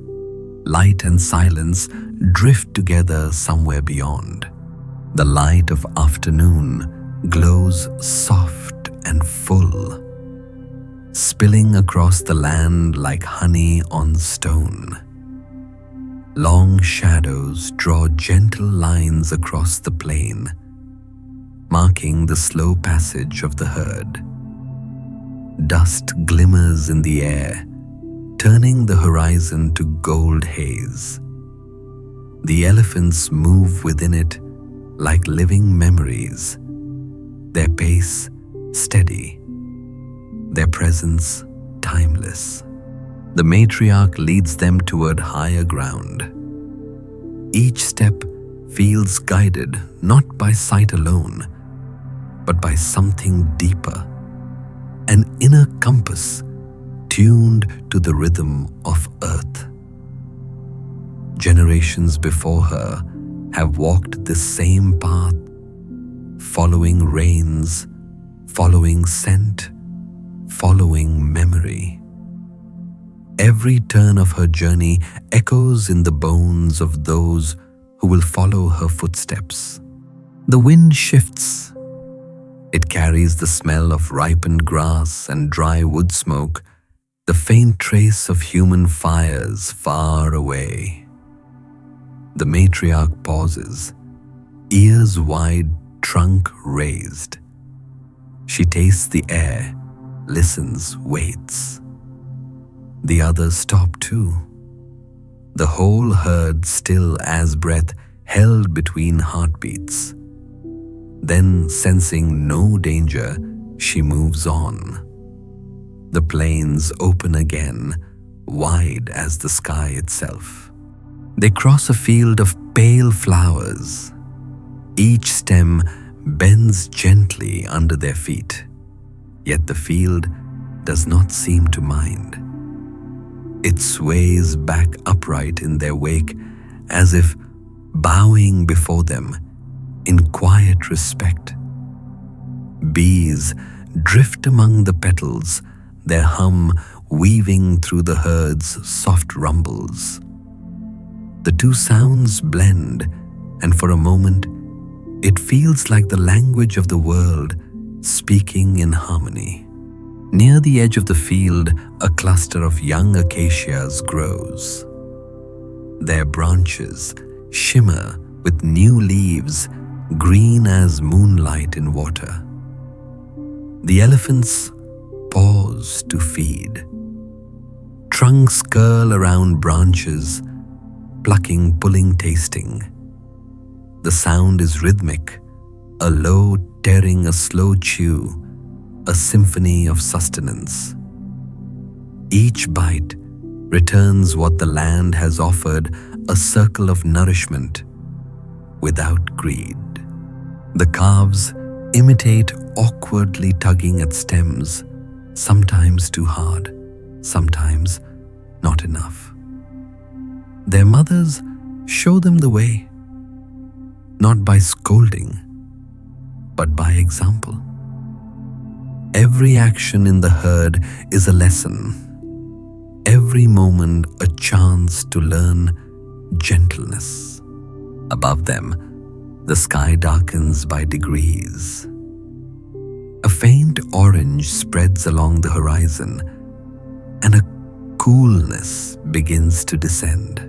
Light and silence drift together somewhere beyond. The light of afternoon glows soft and full, spilling across the land like honey on stone. Long shadows draw gentle lines across the plain, marking the slow passage of the herd. Dust glimmers in the air, turning the horizon to gold haze. The elephants move within it like living memories, their pace steady, their presence timeless. The matriarch leads them toward higher ground. Each step feels guided not by sight alone, but by something deeper, an inner compass tuned to the rhythm of earth. Generations before her have walked this same path, following rains, following scent, following memory. Every turn of her journey echoes in the bones of those who will follow her footsteps. The wind shifts. It carries the smell of ripened grass and dry wood smoke, the faint trace of human fires far away. The matriarch pauses, ears wide, trunk raised. She tastes the air, listens, waits. The others stop too. The whole herd still as breath held between heartbeats. Then, sensing no danger, she moves on. The plains open again, wide as the sky itself. They cross a field of pale flowers. Each stem bends gently under their feet, yet the field does not seem to mind. It sways back upright in their wake as if bowing before them in quiet respect. Bees drift among the petals, their hum weaving through the herd's soft rumbles. The two sounds blend, and for a moment, it feels like the language of the world speaking in harmony. Near the edge of the field, a cluster of young acacias grows. Their branches shimmer with new leaves, green as moonlight in water. The elephants pause to feed. Trunks curl around branches, plucking, pulling, tasting. The sound is rhythmic, a low tearing, a slow chew, a symphony of sustenance. Each bite returns what the land has offered, a circle of nourishment without greed. The calves imitate awkwardly tugging at stems, sometimes too hard, sometimes not enough. Their mothers show them the way, not by scolding, but by example. Every action in the herd is a lesson, every moment a chance to learn gentleness. Above them, the sky darkens by degrees. A faint orange spreads along the horizon, and a coolness begins to descend.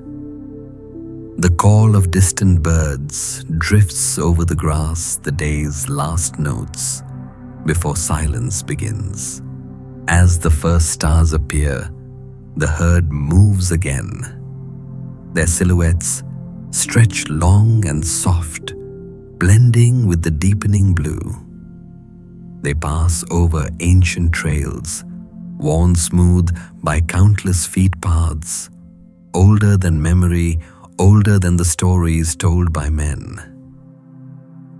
The call of distant birds drifts over the grass, the day's last notes, before silence begins. As the first stars appear, the herd moves again. Their silhouettes stretch long and soft, blending with the deepening blue. They pass over ancient trails, worn smooth by countless feet paths, older than memory, older than the stories told by men.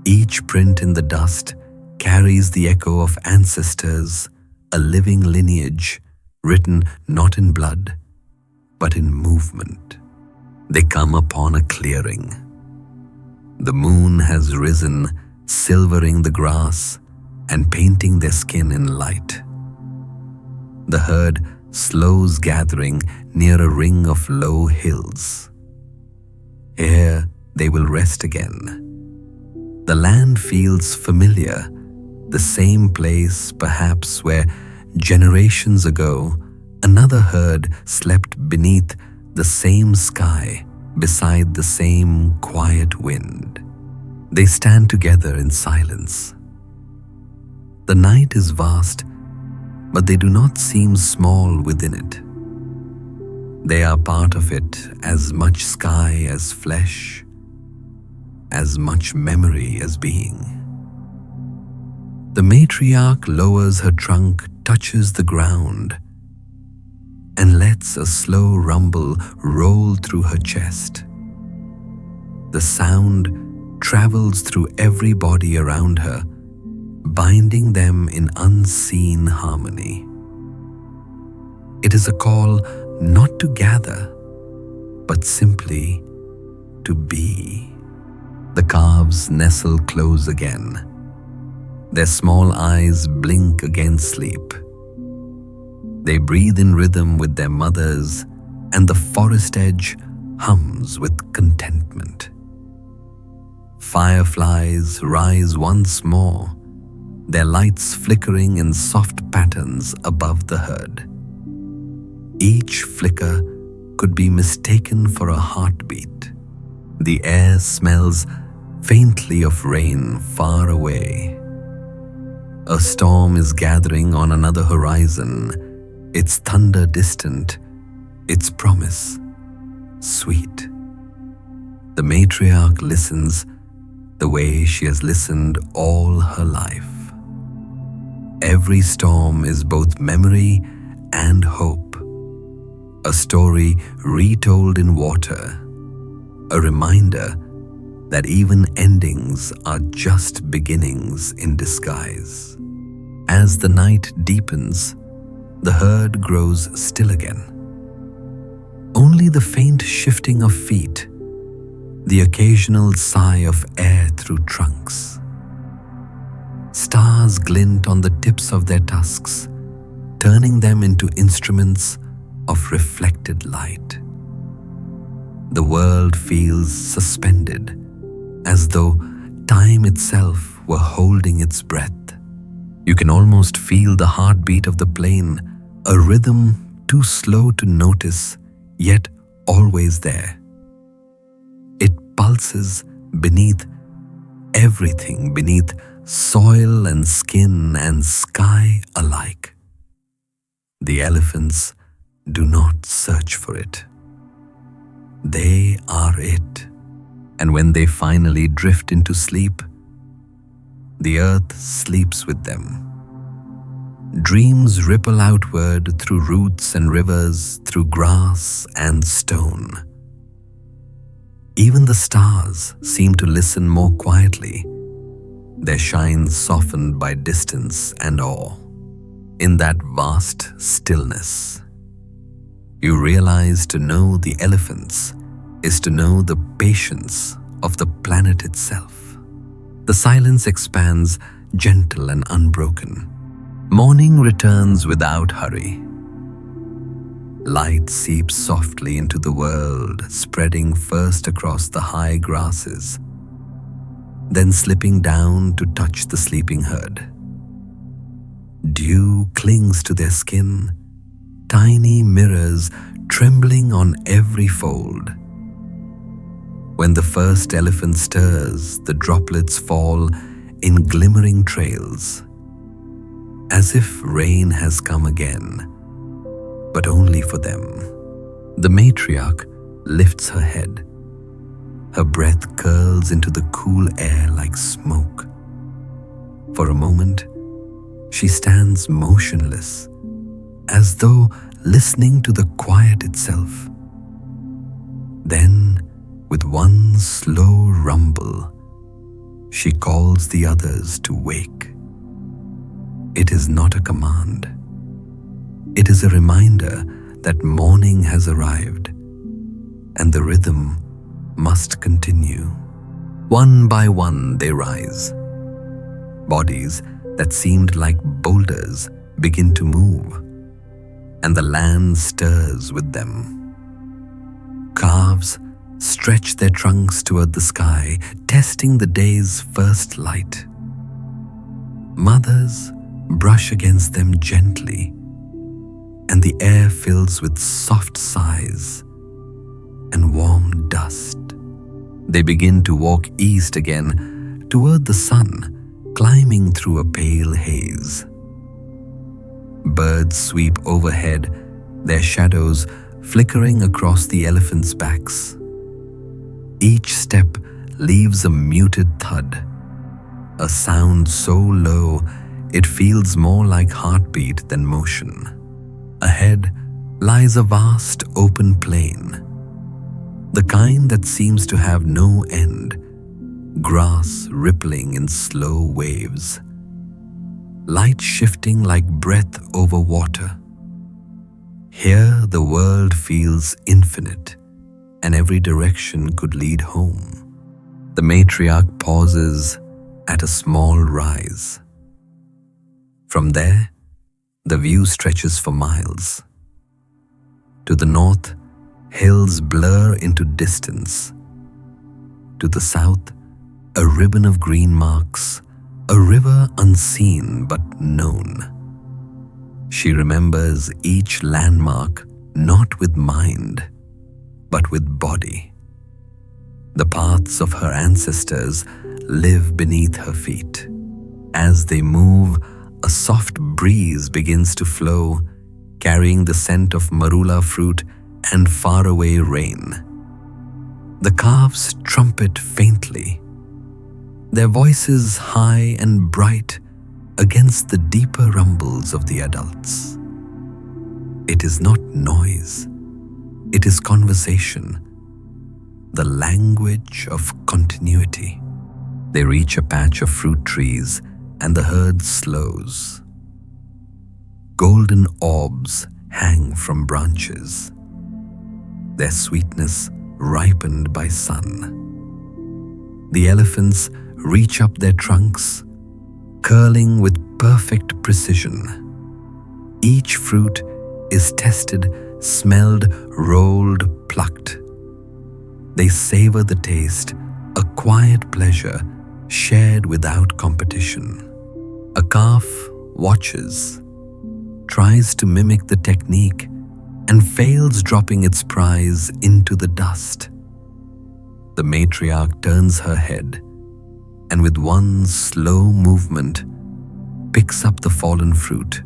Each print in the dust carries the echo of ancestors, a living lineage written not in blood, but in movement. They come upon a clearing. The moon has risen, silvering the grass and painting their skin in light. The herd slows gathering near a ring of low hills. Here they will rest again. The land feels familiar, the same place perhaps where generations ago another herd slept beneath the same sky, beside the same quiet wind. They stand together in silence. The night is vast, but they do not seem small within it. They are part of it, as much sky as flesh, as much memory as being. The matriarch lowers her trunk, touches the ground, and lets a slow rumble roll through her chest. The sound travels through every body around her, binding them in unseen harmony. It is a call not to gather, but simply to be. The calves nestle close again. Their small eyes blink against sleep. They breathe in rhythm with their mothers, and the forest edge hums with contentment. Fireflies rise once more, their lights flickering in soft patterns above the herd. Each flicker could be mistaken for a heartbeat. The air smells faintly of rain far away. A storm is gathering on another horizon, its thunder distant, its promise sweet. The matriarch listens the way she has listened all her life. Every storm is both memory and hope, a story retold in water, a reminder that even endings are just beginnings in disguise. As the night deepens, the herd grows still again. Only the faint shifting of feet, the occasional sigh of air through trunks. Stars glint on the tips of their tusks, turning them into instruments of reflected light. The world feels suspended, as though time itself were holding its breath. You can almost feel the heartbeat of the plain, a rhythm too slow to notice, yet always there. It pulses beneath everything, beneath soil and skin and sky alike. The elephants do not search for it. They are it. And when they finally drift into sleep, the earth sleeps with them. Dreams ripple outward through roots and rivers, through grass and stone. Even the stars seem to listen more quietly, their shine softened by distance and awe. In that vast stillness, you realize to know the elephants is to know the patience of the planet itself. The silence expands, gentle and unbroken. Morning returns without hurry. Light seeps softly into the world, spreading first across the high grasses, then slipping down to touch the sleeping herd. Dew clings to their skin, tiny mirrors trembling on every fold. When the first elephant stirs, the droplets fall in glimmering trails, as if rain has come again, but only for them. The matriarch lifts her head. Her breath curls into the cool air like smoke. For a moment, she stands motionless, as though listening to the quiet itself. Then, with one slow rumble, she calls the others to wake. It is not a command. It is a reminder that morning has arrived, and the rhythm must continue. One by one they rise. Bodies that seemed like boulders begin to move, and the land stirs with them. Calves stretch their trunks toward the sky, testing the day's first light. Mothers brush against them gently, and the air fills with soft sighs and warm dust. They begin to walk east again, toward the sun, climbing through a pale haze. Birds sweep overhead, their shadows flickering across the elephants' backs. Each step leaves a muted thud, a sound so low it feels more like heartbeat than motion. Ahead lies a vast open plain, the kind that seems to have no end, grass rippling in slow waves, light shifting like breath over water. Here the world feels infinite, and every direction could lead home. The matriarch pauses at a small rise. From there, the view stretches for miles. To the north, hills blur into distance. To the south, a ribbon of green marks, a river unseen but known. She remembers each landmark not with mind, but with body. The paths of her ancestors live beneath her feet. As they move, a soft breeze begins to flow, carrying the scent of marula fruit and faraway rain. The calves trumpet faintly, their voices high and bright against the deeper rumbles of the adults. It is not noise, it is conversation, the language of continuity. They reach a patch of fruit trees and the herd slows. Golden orbs hang from branches, their sweetness ripened by sun. The elephants reach up their trunks, curling with perfect precision. Each fruit is tested, smelled, rolled, plucked. They savor the taste, a quiet pleasure shared without competition. A calf watches, tries to mimic the technique, and fails, dropping its prize into the dust. The matriarch turns her head and with one slow movement picks up the fallen fruit,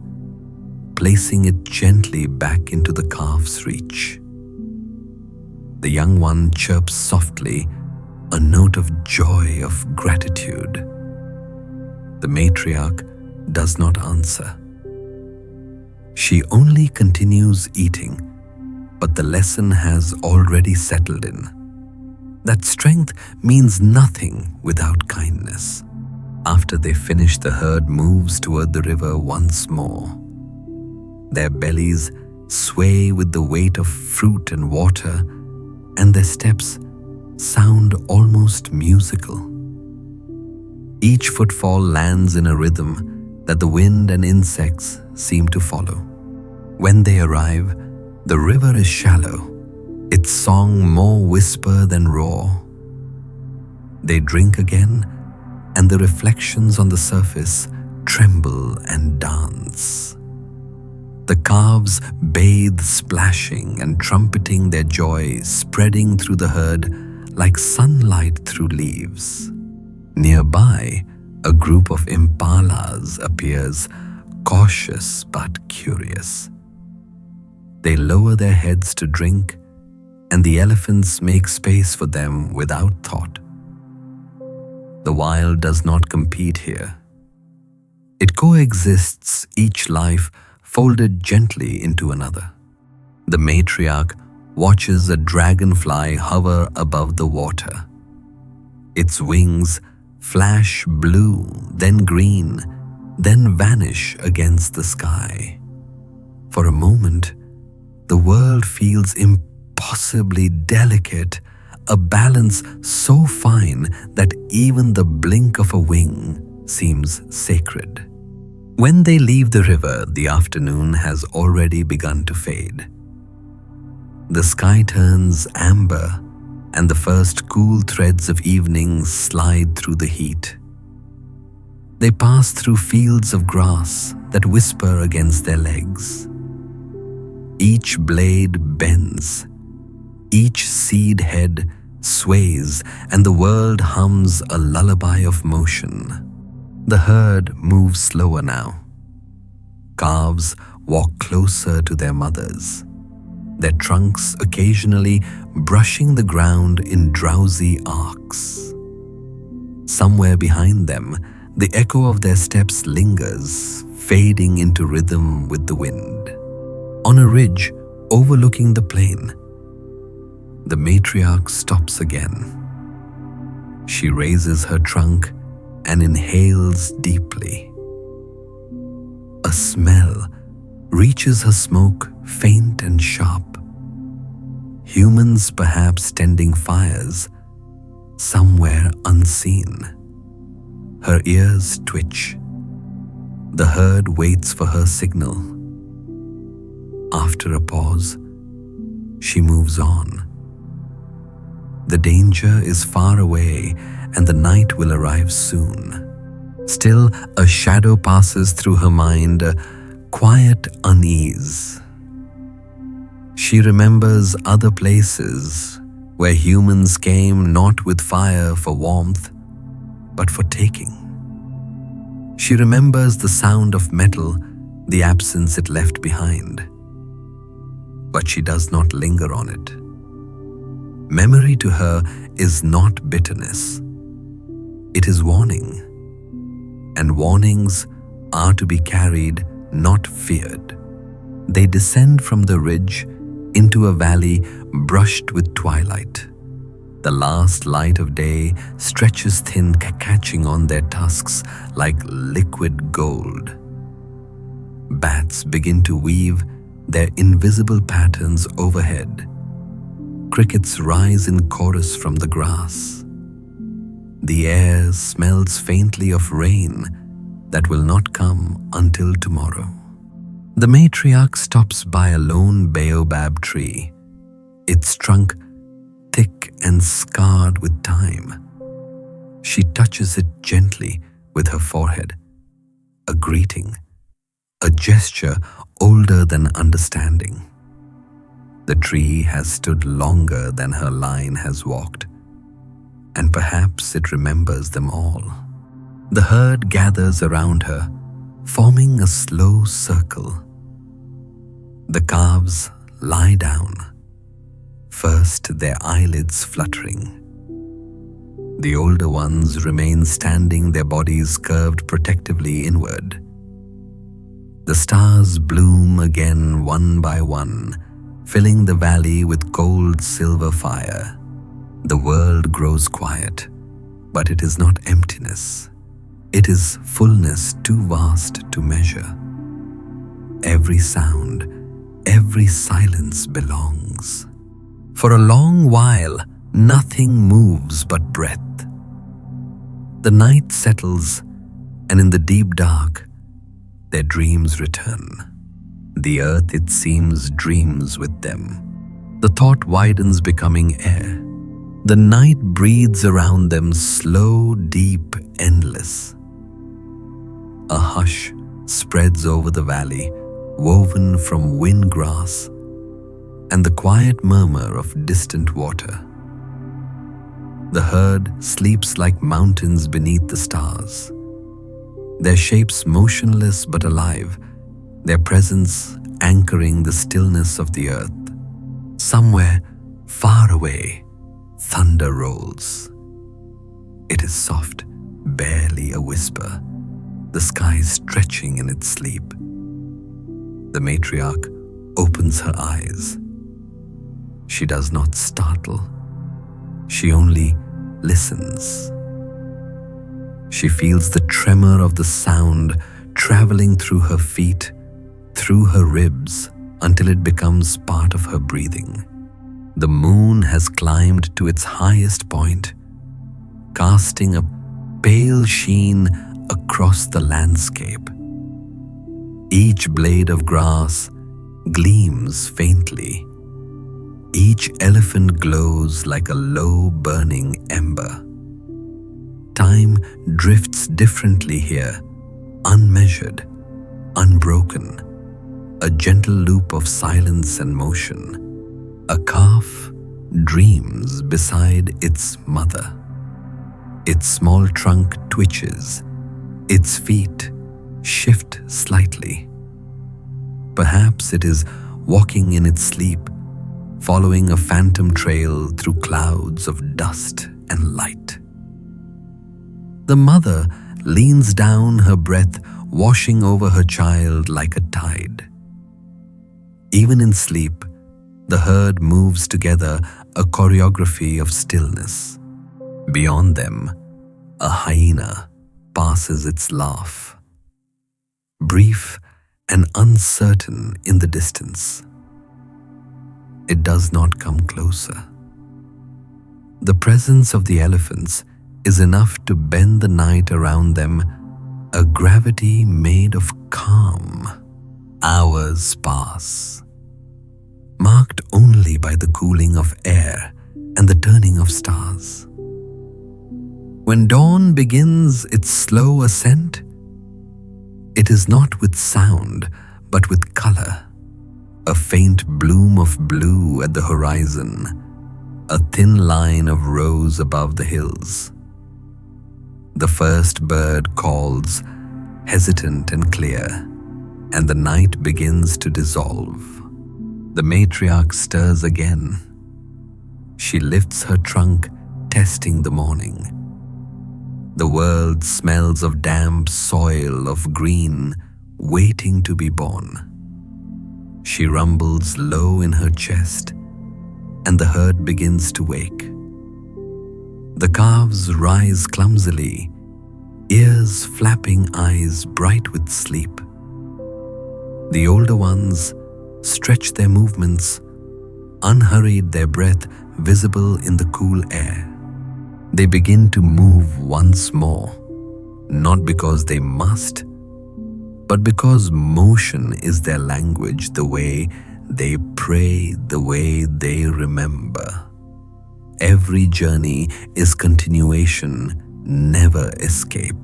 placing it gently back into the calf's reach. The young one chirps softly, a note of joy, of gratitude. The matriarch does not answer. She only continues eating, but the lesson has already settled in. That strength means nothing without kindness. After they finish, the herd moves toward the river once more. Their bellies sway with the weight of fruit and water, and their steps sound almost musical. Each footfall lands in a rhythm that the wind and insects seem to follow. When they arrive, the river is shallow, its song more whisper than roar. They drink again, and the reflections on the surface tremble and dance. The calves bathe, splashing and trumpeting their joy, spreading through the herd like sunlight through leaves. Nearby, a group of impalas appears, cautious but curious. They lower their heads to drink, and the elephants make space for them without thought. The wild does not compete here. It coexists, each life folded gently into another. The matriarch watches a dragonfly hover above the water. Its wings flash blue, then green, then vanish against the sky. For a moment, the world feels impossibly delicate, a balance so fine that even the blink of a wing seems sacred. When they leave the river, the afternoon has already begun to fade. The sky turns amber, and the first cool threads of evening slide through the heat. They pass through fields of grass that whisper against their legs. Each blade bends, each seed head sways, and the world hums a lullaby of motion. The herd moves slower now. Calves walk closer to their mothers, their trunks occasionally brushing the ground in drowsy arcs. Somewhere behind them, the echo of their steps lingers, fading into rhythm with the wind. On a ridge overlooking the plain, the matriarch stops again. She raises her trunk and inhales deeply. A smell reaches her smoke, faint and sharp. Humans perhaps tending fires, somewhere unseen. Her ears twitch. The herd waits for her signal. After a pause, she moves on. The danger is far away, and the night will arrive soon. Still, a shadow passes through her mind, a quiet unease. She remembers other places, where humans came not with fire for warmth, but for taking. She remembers the sound of metal, the absence it left behind. But she does not linger on it. Memory to her is not bitterness. It is warning. And warnings are to be carried, not feared. They descend from the ridge into a valley brushed with twilight. The last light of day stretches thin, catching on their tusks like liquid gold. Bats begin to weave their invisible patterns overhead. Crickets rise in chorus from the grass. The air smells faintly of rain that will not come until tomorrow. The matriarch stops by a lone baobab tree, its trunk thick and scarred with time. She touches it gently with her forehead, a greeting, a gesture older than understanding. The tree has stood longer than her line has walked, and perhaps it remembers them all. The herd gathers around her, forming a slow circle. The calves lie down, first their eyelids fluttering. The older ones remain standing, their bodies curved protectively inward. The stars bloom again one by one, filling the valley with cold silver fire. The world grows quiet, but it is not emptiness. It is fullness too vast to measure. Every sound, every silence belongs. For a long while, nothing moves but breath. The night settles, and in the deep dark, their dreams return. The earth, it seems, dreams with them. The thought widens, becoming air. The night breathes around them, slow, deep, endless. A hush spreads over the valley, woven from wind grass and the quiet murmur of distant water. The herd sleeps like mountains beneath the stars, their shapes motionless but alive, their presence anchoring the stillness of the earth. Somewhere far away, thunder rolls. It is soft, barely a whisper, the sky stretching in its sleep. The matriarch opens her eyes. She does not startle. She only listens. She feels the tremor of the sound traveling through her feet, through her ribs, until it becomes part of her breathing. The moon has climbed to its highest point, casting a pale sheen across the landscape. Each blade of grass gleams faintly. Each elephant glows like a low burning ember. Time drifts differently here, unmeasured, unbroken, a gentle loop of silence and motion. A calf dreams beside its mother. Its small trunk twitches, its feet shift slightly. Perhaps it is walking in its sleep, following a phantom trail through clouds of dust and light. The mother leans down, her breath washing over her child like a tide. Even in sleep, the herd moves together, a choreography of stillness. Beyond them, a hyena passes its laugh, brief and uncertain in the distance. It does not come closer. The presence of the elephants is enough to bend the night around them, a gravity made of calm. Hours pass, marked only by the cooling of air and the turning of stars. When dawn begins its slow ascent, it is not with sound, but with color. A faint bloom of blue at the horizon, A thin line of rose above the hills. The first bird calls, hesitant and clear, and the night begins to dissolve. The matriarch stirs again. She lifts her trunk, testing the morning. The world smells of damp soil, of green, waiting to be born. She rumbles low in her chest, and the herd begins to wake. The calves rise clumsily, ears flapping, eyes bright with sleep. The older ones stretch their movements, unhurried, their breath visible in the cool air. They begin to move once more, not because they must, but because motion is their language, the way they pray, the way they remember. Every journey is continuation, never escape.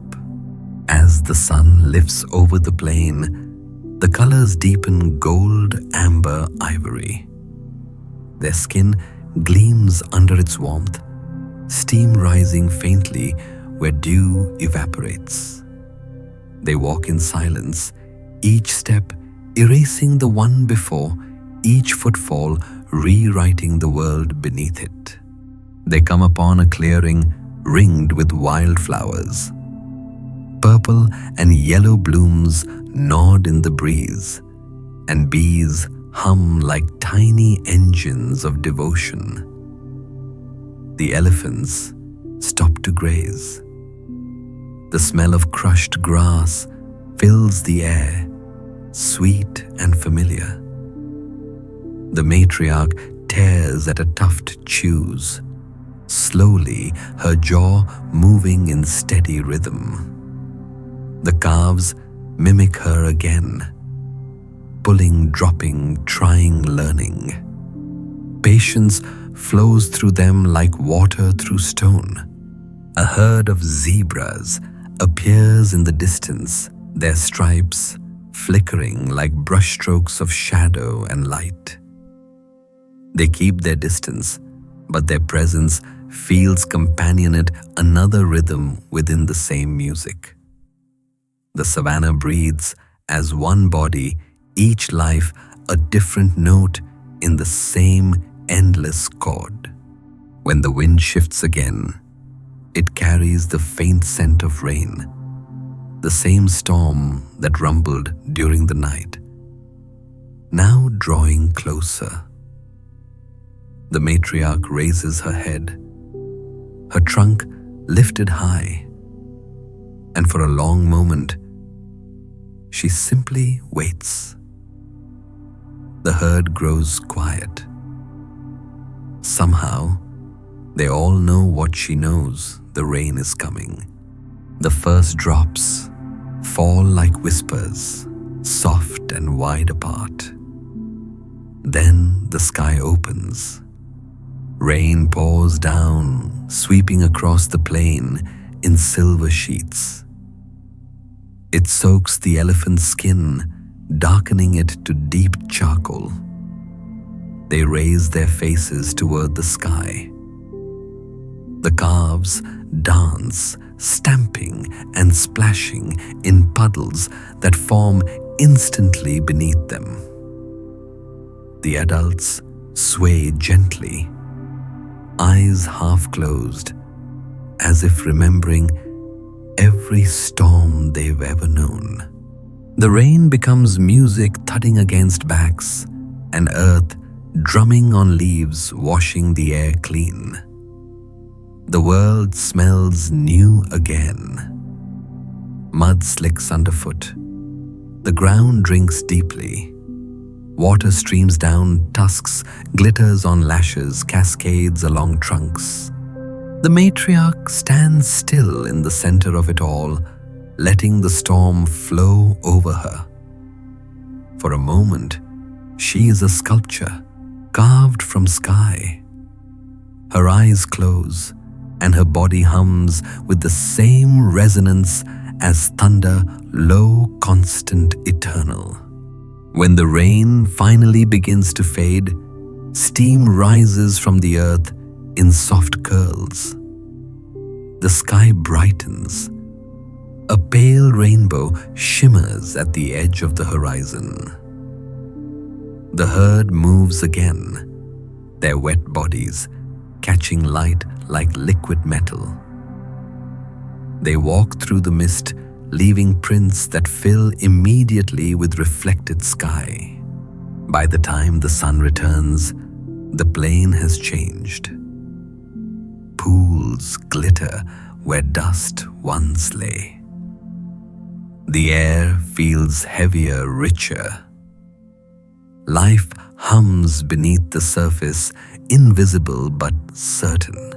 As the sun lifts over the plain, the colors deepen gold, amber, ivory. Their skin gleams under its warmth, steam rising faintly where dew evaporates. They walk in silence, each step erasing the one before, each footfall rewriting the world beneath it. They come upon a clearing ringed with wildflowers. Purple and yellow blooms nod in the breeze, and bees hum like tiny engines of devotion. The elephants stop to graze. The smell of crushed grass fills the air, sweet and familiar. The matriarch tears at a tuft chews, slowly her jaw moving in steady rhythm. The calves mimic her again, pulling, dropping, trying, learning. Patience flows through them like water through stone. A herd of zebras appears in the distance, their stripes flickering like brushstrokes of shadow and light. They keep their distance, but their presence feels companionate, another rhythm within the same music. The savanna breathes as one body, each life a different note in the same endless chord. When the wind shifts again, it carries the faint scent of rain, the same storm that rumbled during the night, now drawing closer. The matriarch raises her head, her trunk lifted high, and for a long moment, she simply waits. The herd grows quiet. Somehow, they all know what she knows: the rain is coming. The first drops fall like whispers, soft and wide apart. Then the sky opens. Rain pours down, sweeping across the plain in silver sheets. It soaks the elephant's skin, darkening it to deep charcoal. They raise their faces toward the sky. The calves dance, stamping and splashing in puddles that form instantly beneath them. The adults sway gently, eyes half closed, as if remembering every storm they've ever known. The rain becomes music thudding against backs, and earth drumming on leaves, washing the air clean. The world smells new again. Mud slicks underfoot. The ground drinks deeply. Water streams down tusks, glitters on lashes, cascades along trunks. The matriarch stands still in the center of it all, letting the storm flow over her. For a moment, she is a sculpture carved from sky. Her eyes close, and her body hums with the same resonance as thunder, low, constant, eternal. When the rain finally begins to fade, steam rises from the earth, in soft curls. The sky brightens. A pale rainbow shimmers at the edge of the horizon. The herd moves again, their wet bodies catching light like liquid metal. They walk through the mist, leaving prints that fill immediately with reflected sky. By the time the sun returns, the plain has changed. Pools glitter where dust once lay. The air feels heavier, richer. Life hums beneath the surface, invisible but certain.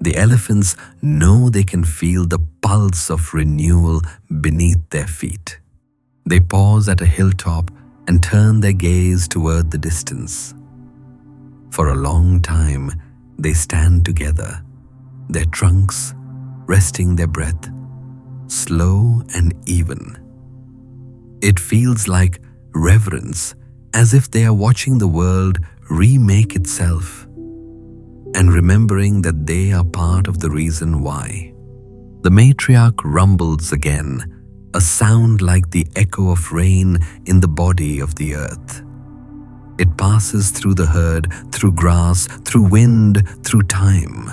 The elephants know they can feel the pulse of renewal beneath their feet. They pause at a hilltop and turn their gaze toward the distance. For a long time, they stand together, their trunks resting their breath, slow and even. It feels like reverence, as if they are watching the world remake itself and remembering that they are part of the reason why. The matriarch rumbles again, a sound like the echo of rain in the body of the earth. It passes through the herd, through grass, through wind, through time.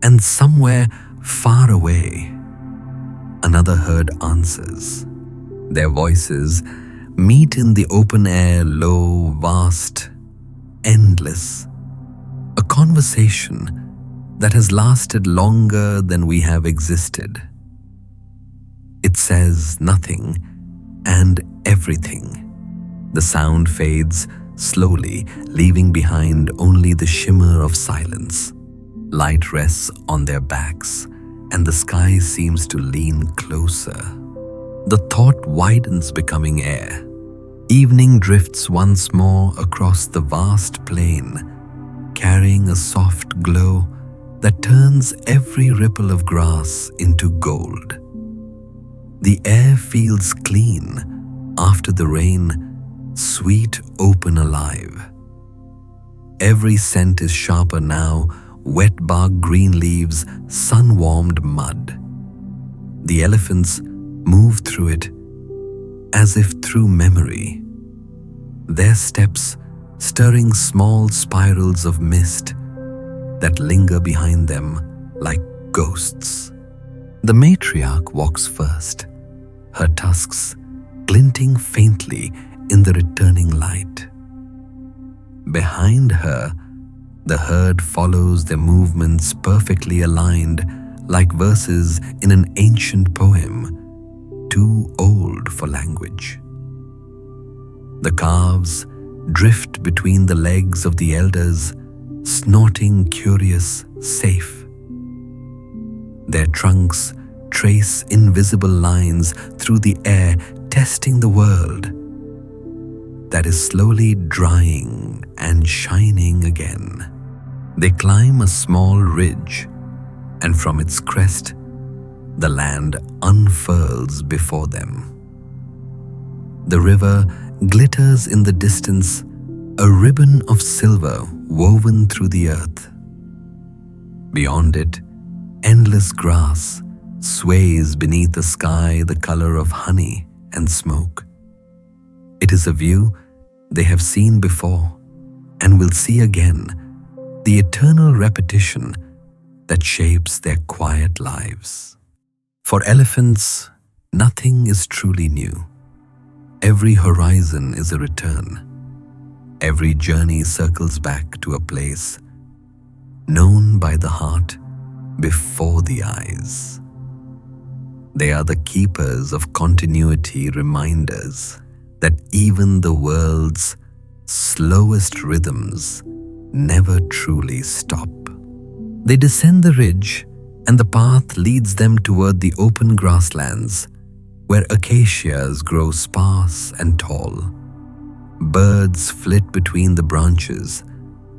And somewhere far away, another herd answers. Their voices meet in the open air, low, vast, endless. A conversation that has lasted longer than we have existed. It says nothing and everything. The sound fades slowly, leaving behind only the shimmer of silence. Light rests on their backs, and the sky seems to lean closer. The thought widens, becoming air. Evening drifts once more across the vast plain, carrying a soft glow that turns every ripple of grass into gold. The air feels clean after the rain, sweet, open, alive. Every scent is sharper now, wet bark, green leaves, sun-warmed mud. The elephants move through it as if through memory, their steps stirring small spirals of mist that linger behind them like ghosts. The matriarch walks first, her tusks glinting faintly in the returning light. Behind her, the herd follows their movements, perfectly aligned like verses in an ancient poem, too old for language. The calves drift between the legs of the elders, snorting, curious, safe. Their trunks trace invisible lines through the air, testing the world that is slowly drying and shining again. They climb a small ridge, and from its crest, the land unfurls before them. The river glitters in the distance, a ribbon of silver woven through the earth. Beyond it, endless grass sways beneath a sky the color of honey and smoke. It is a view they have seen before and will see again, the eternal repetition that shapes their quiet lives. For elephants, nothing is truly new. Every horizon is a return. Every journey circles back to a place known by the heart before the eyes. They are the keepers of continuity, reminders that even the world's slowest rhythms never truly stop. They descend the ridge, and the path leads them toward the open grasslands, where acacias grow sparse and tall. Birds flit between the branches,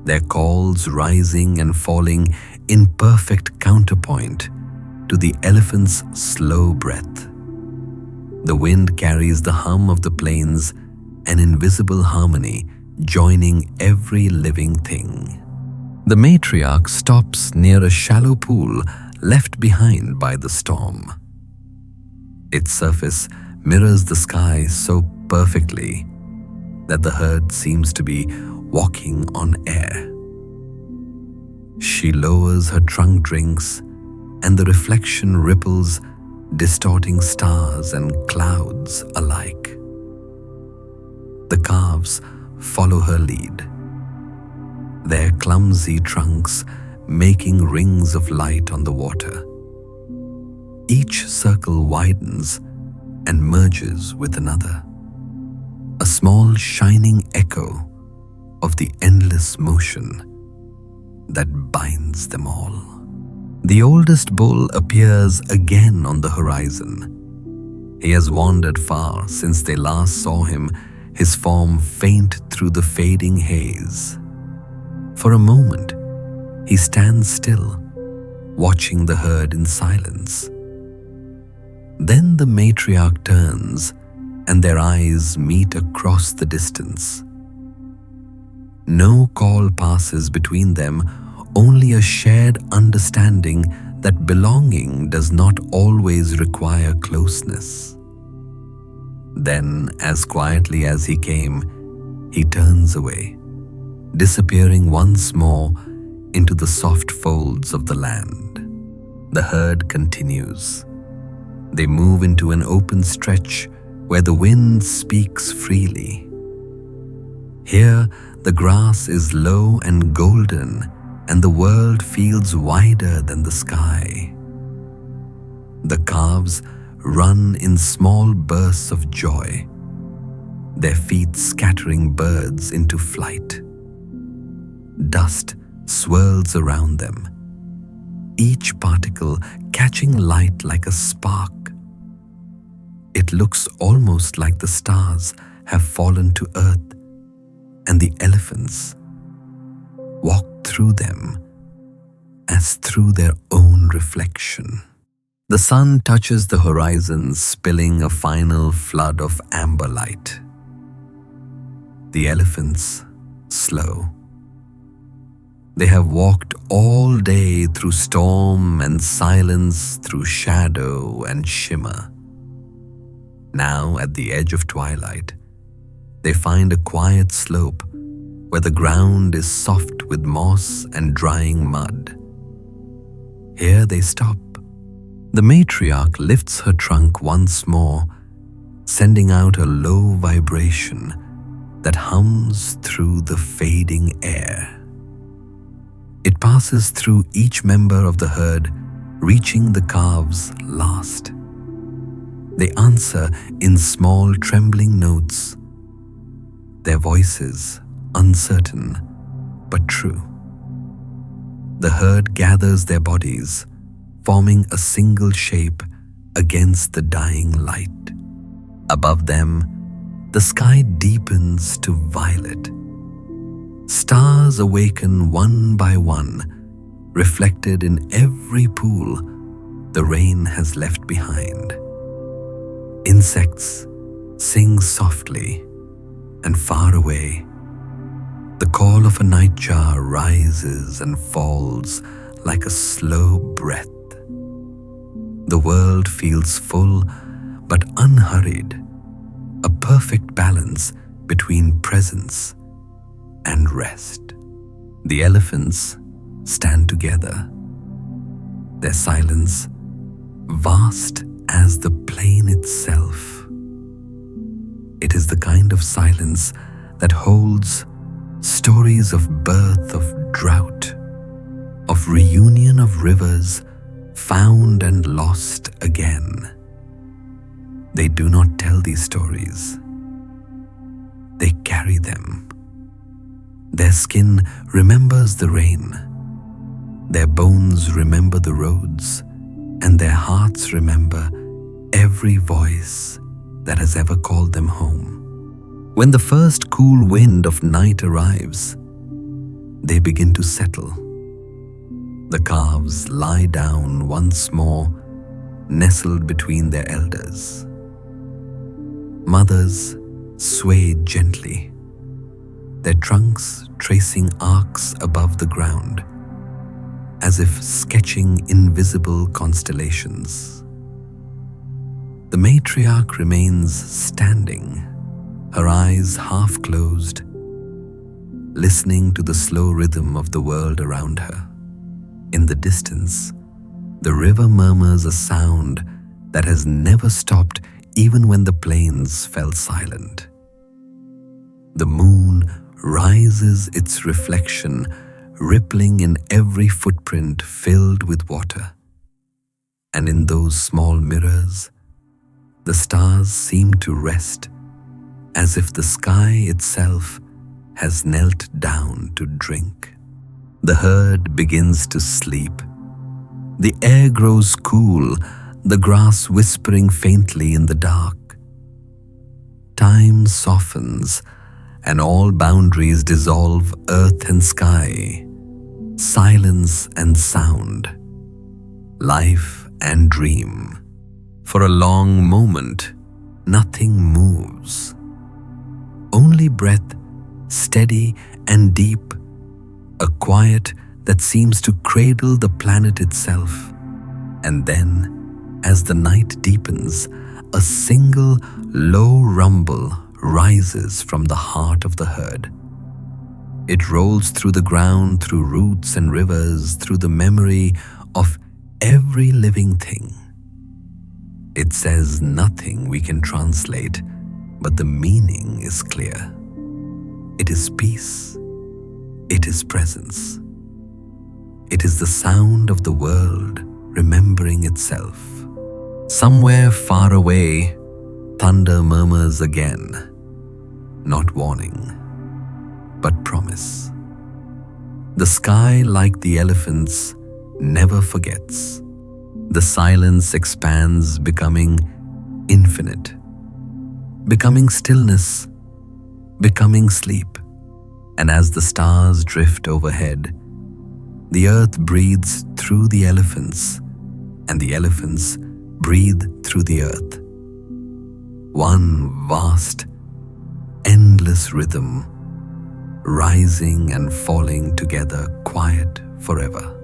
their calls rising and falling in perfect counterpoint to the elephant's slow breath. The wind carries the hum of the plains, an invisible harmony joining every living thing. The matriarch stops near a shallow pool left behind by the storm. Its surface mirrors the sky so perfectly that the herd seems to be walking on air. She lowers her trunk drinks, and the reflection ripples, distorting stars and clouds alike. The calves follow her lead, their clumsy trunks making rings of light on the water. Each circle widens and merges with another, a small shining echo of the endless motion that binds them all. The oldest bull appears again on the horizon. He has wandered far since they last saw him, his form faint through the fading haze. For a moment, he stands still, watching the herd in silence. Then the matriarch turns, and their eyes meet across the distance. No call passes between them, only a shared understanding that belonging does not always require closeness. Then, as quietly as he came, he turns away, disappearing once more into the soft folds of the land. The herd continues. They move into an open stretch where the wind speaks freely. Here, the grass is low and golden, and the world feels wider than the sky. The calves run in small bursts of joy, their feet scattering birds into flight. Dust swirls around them, each particle catching light like a spark. It looks almost like the stars have fallen to earth, and the elephants walk through them as through their own reflection. The sun touches the horizon, spilling a final flood of amber light. The elephants slow. They have walked all day through storm and silence, through shadow and shimmer. Now, at the edge of twilight, they find a quiet slope where the ground is soft with moss and drying mud. Here they stop. The matriarch lifts her trunk once more, sending out a low vibration that hums through the fading air. It passes through each member of the herd, reaching the calves last. They answer in small trembling notes, their voices uncertain but true. The herd gathers their bodies, forming a single shape against the dying light. Above them, the sky deepens to violet. Stars awaken one by one, reflected in every pool the rain has left behind. Insects sing softly, and far away, the call of a nightjar rises and falls like a slow breath. The world feels full but unhurried, a perfect balance between presence and rest. The elephants stand together, their silence vast as the plain itself. It is the kind of silence that holds stories of birth, of drought, of reunion of rivers found and lost again. They do not tell these stories. They carry them. Their skin remembers the rain. Their bones remember the roads, and their hearts remember every voice that has ever called them home. When the first cool wind of night arrives, they begin to settle. The calves lie down once more, nestled between their elders. Mothers sway gently, their trunks tracing arcs above the ground, as if sketching invisible constellations. The matriarch remains standing, her eyes half closed, listening to the slow rhythm of the world around her. In the distance, the river murmurs a sound that has never stopped even when the plains fell silent. The moon rises its reflection, rippling in every footprint filled with water. And in those small mirrors, the stars seem to rest, as if the sky itself has knelt down to drink. The herd begins to sleep. The air grows cool, the grass whispering faintly in the dark. Time softens, and all boundaries dissolve, earth and sky, silence and sound, life and dream. For a long moment, nothing moves. Only breath, steady and deep, a quiet that seems to cradle the planet itself. And then, as the night deepens, a single low rumble rises from the heart of the herd. It rolls through the ground, through roots and rivers, through the memory of every living thing. It says nothing we can translate, but the meaning is clear. It is peace. It is presence. It is the sound of the world remembering itself. Somewhere far away, thunder murmurs again, not warning, but promise. The sky, like the elephants, never forgets. The silence expands, becoming infinite, becoming stillness, becoming sleep. And as the stars drift overhead, the earth breathes through the elephants, and the elephants breathe through the earth. One vast, endless rhythm, rising and falling together, quiet forever.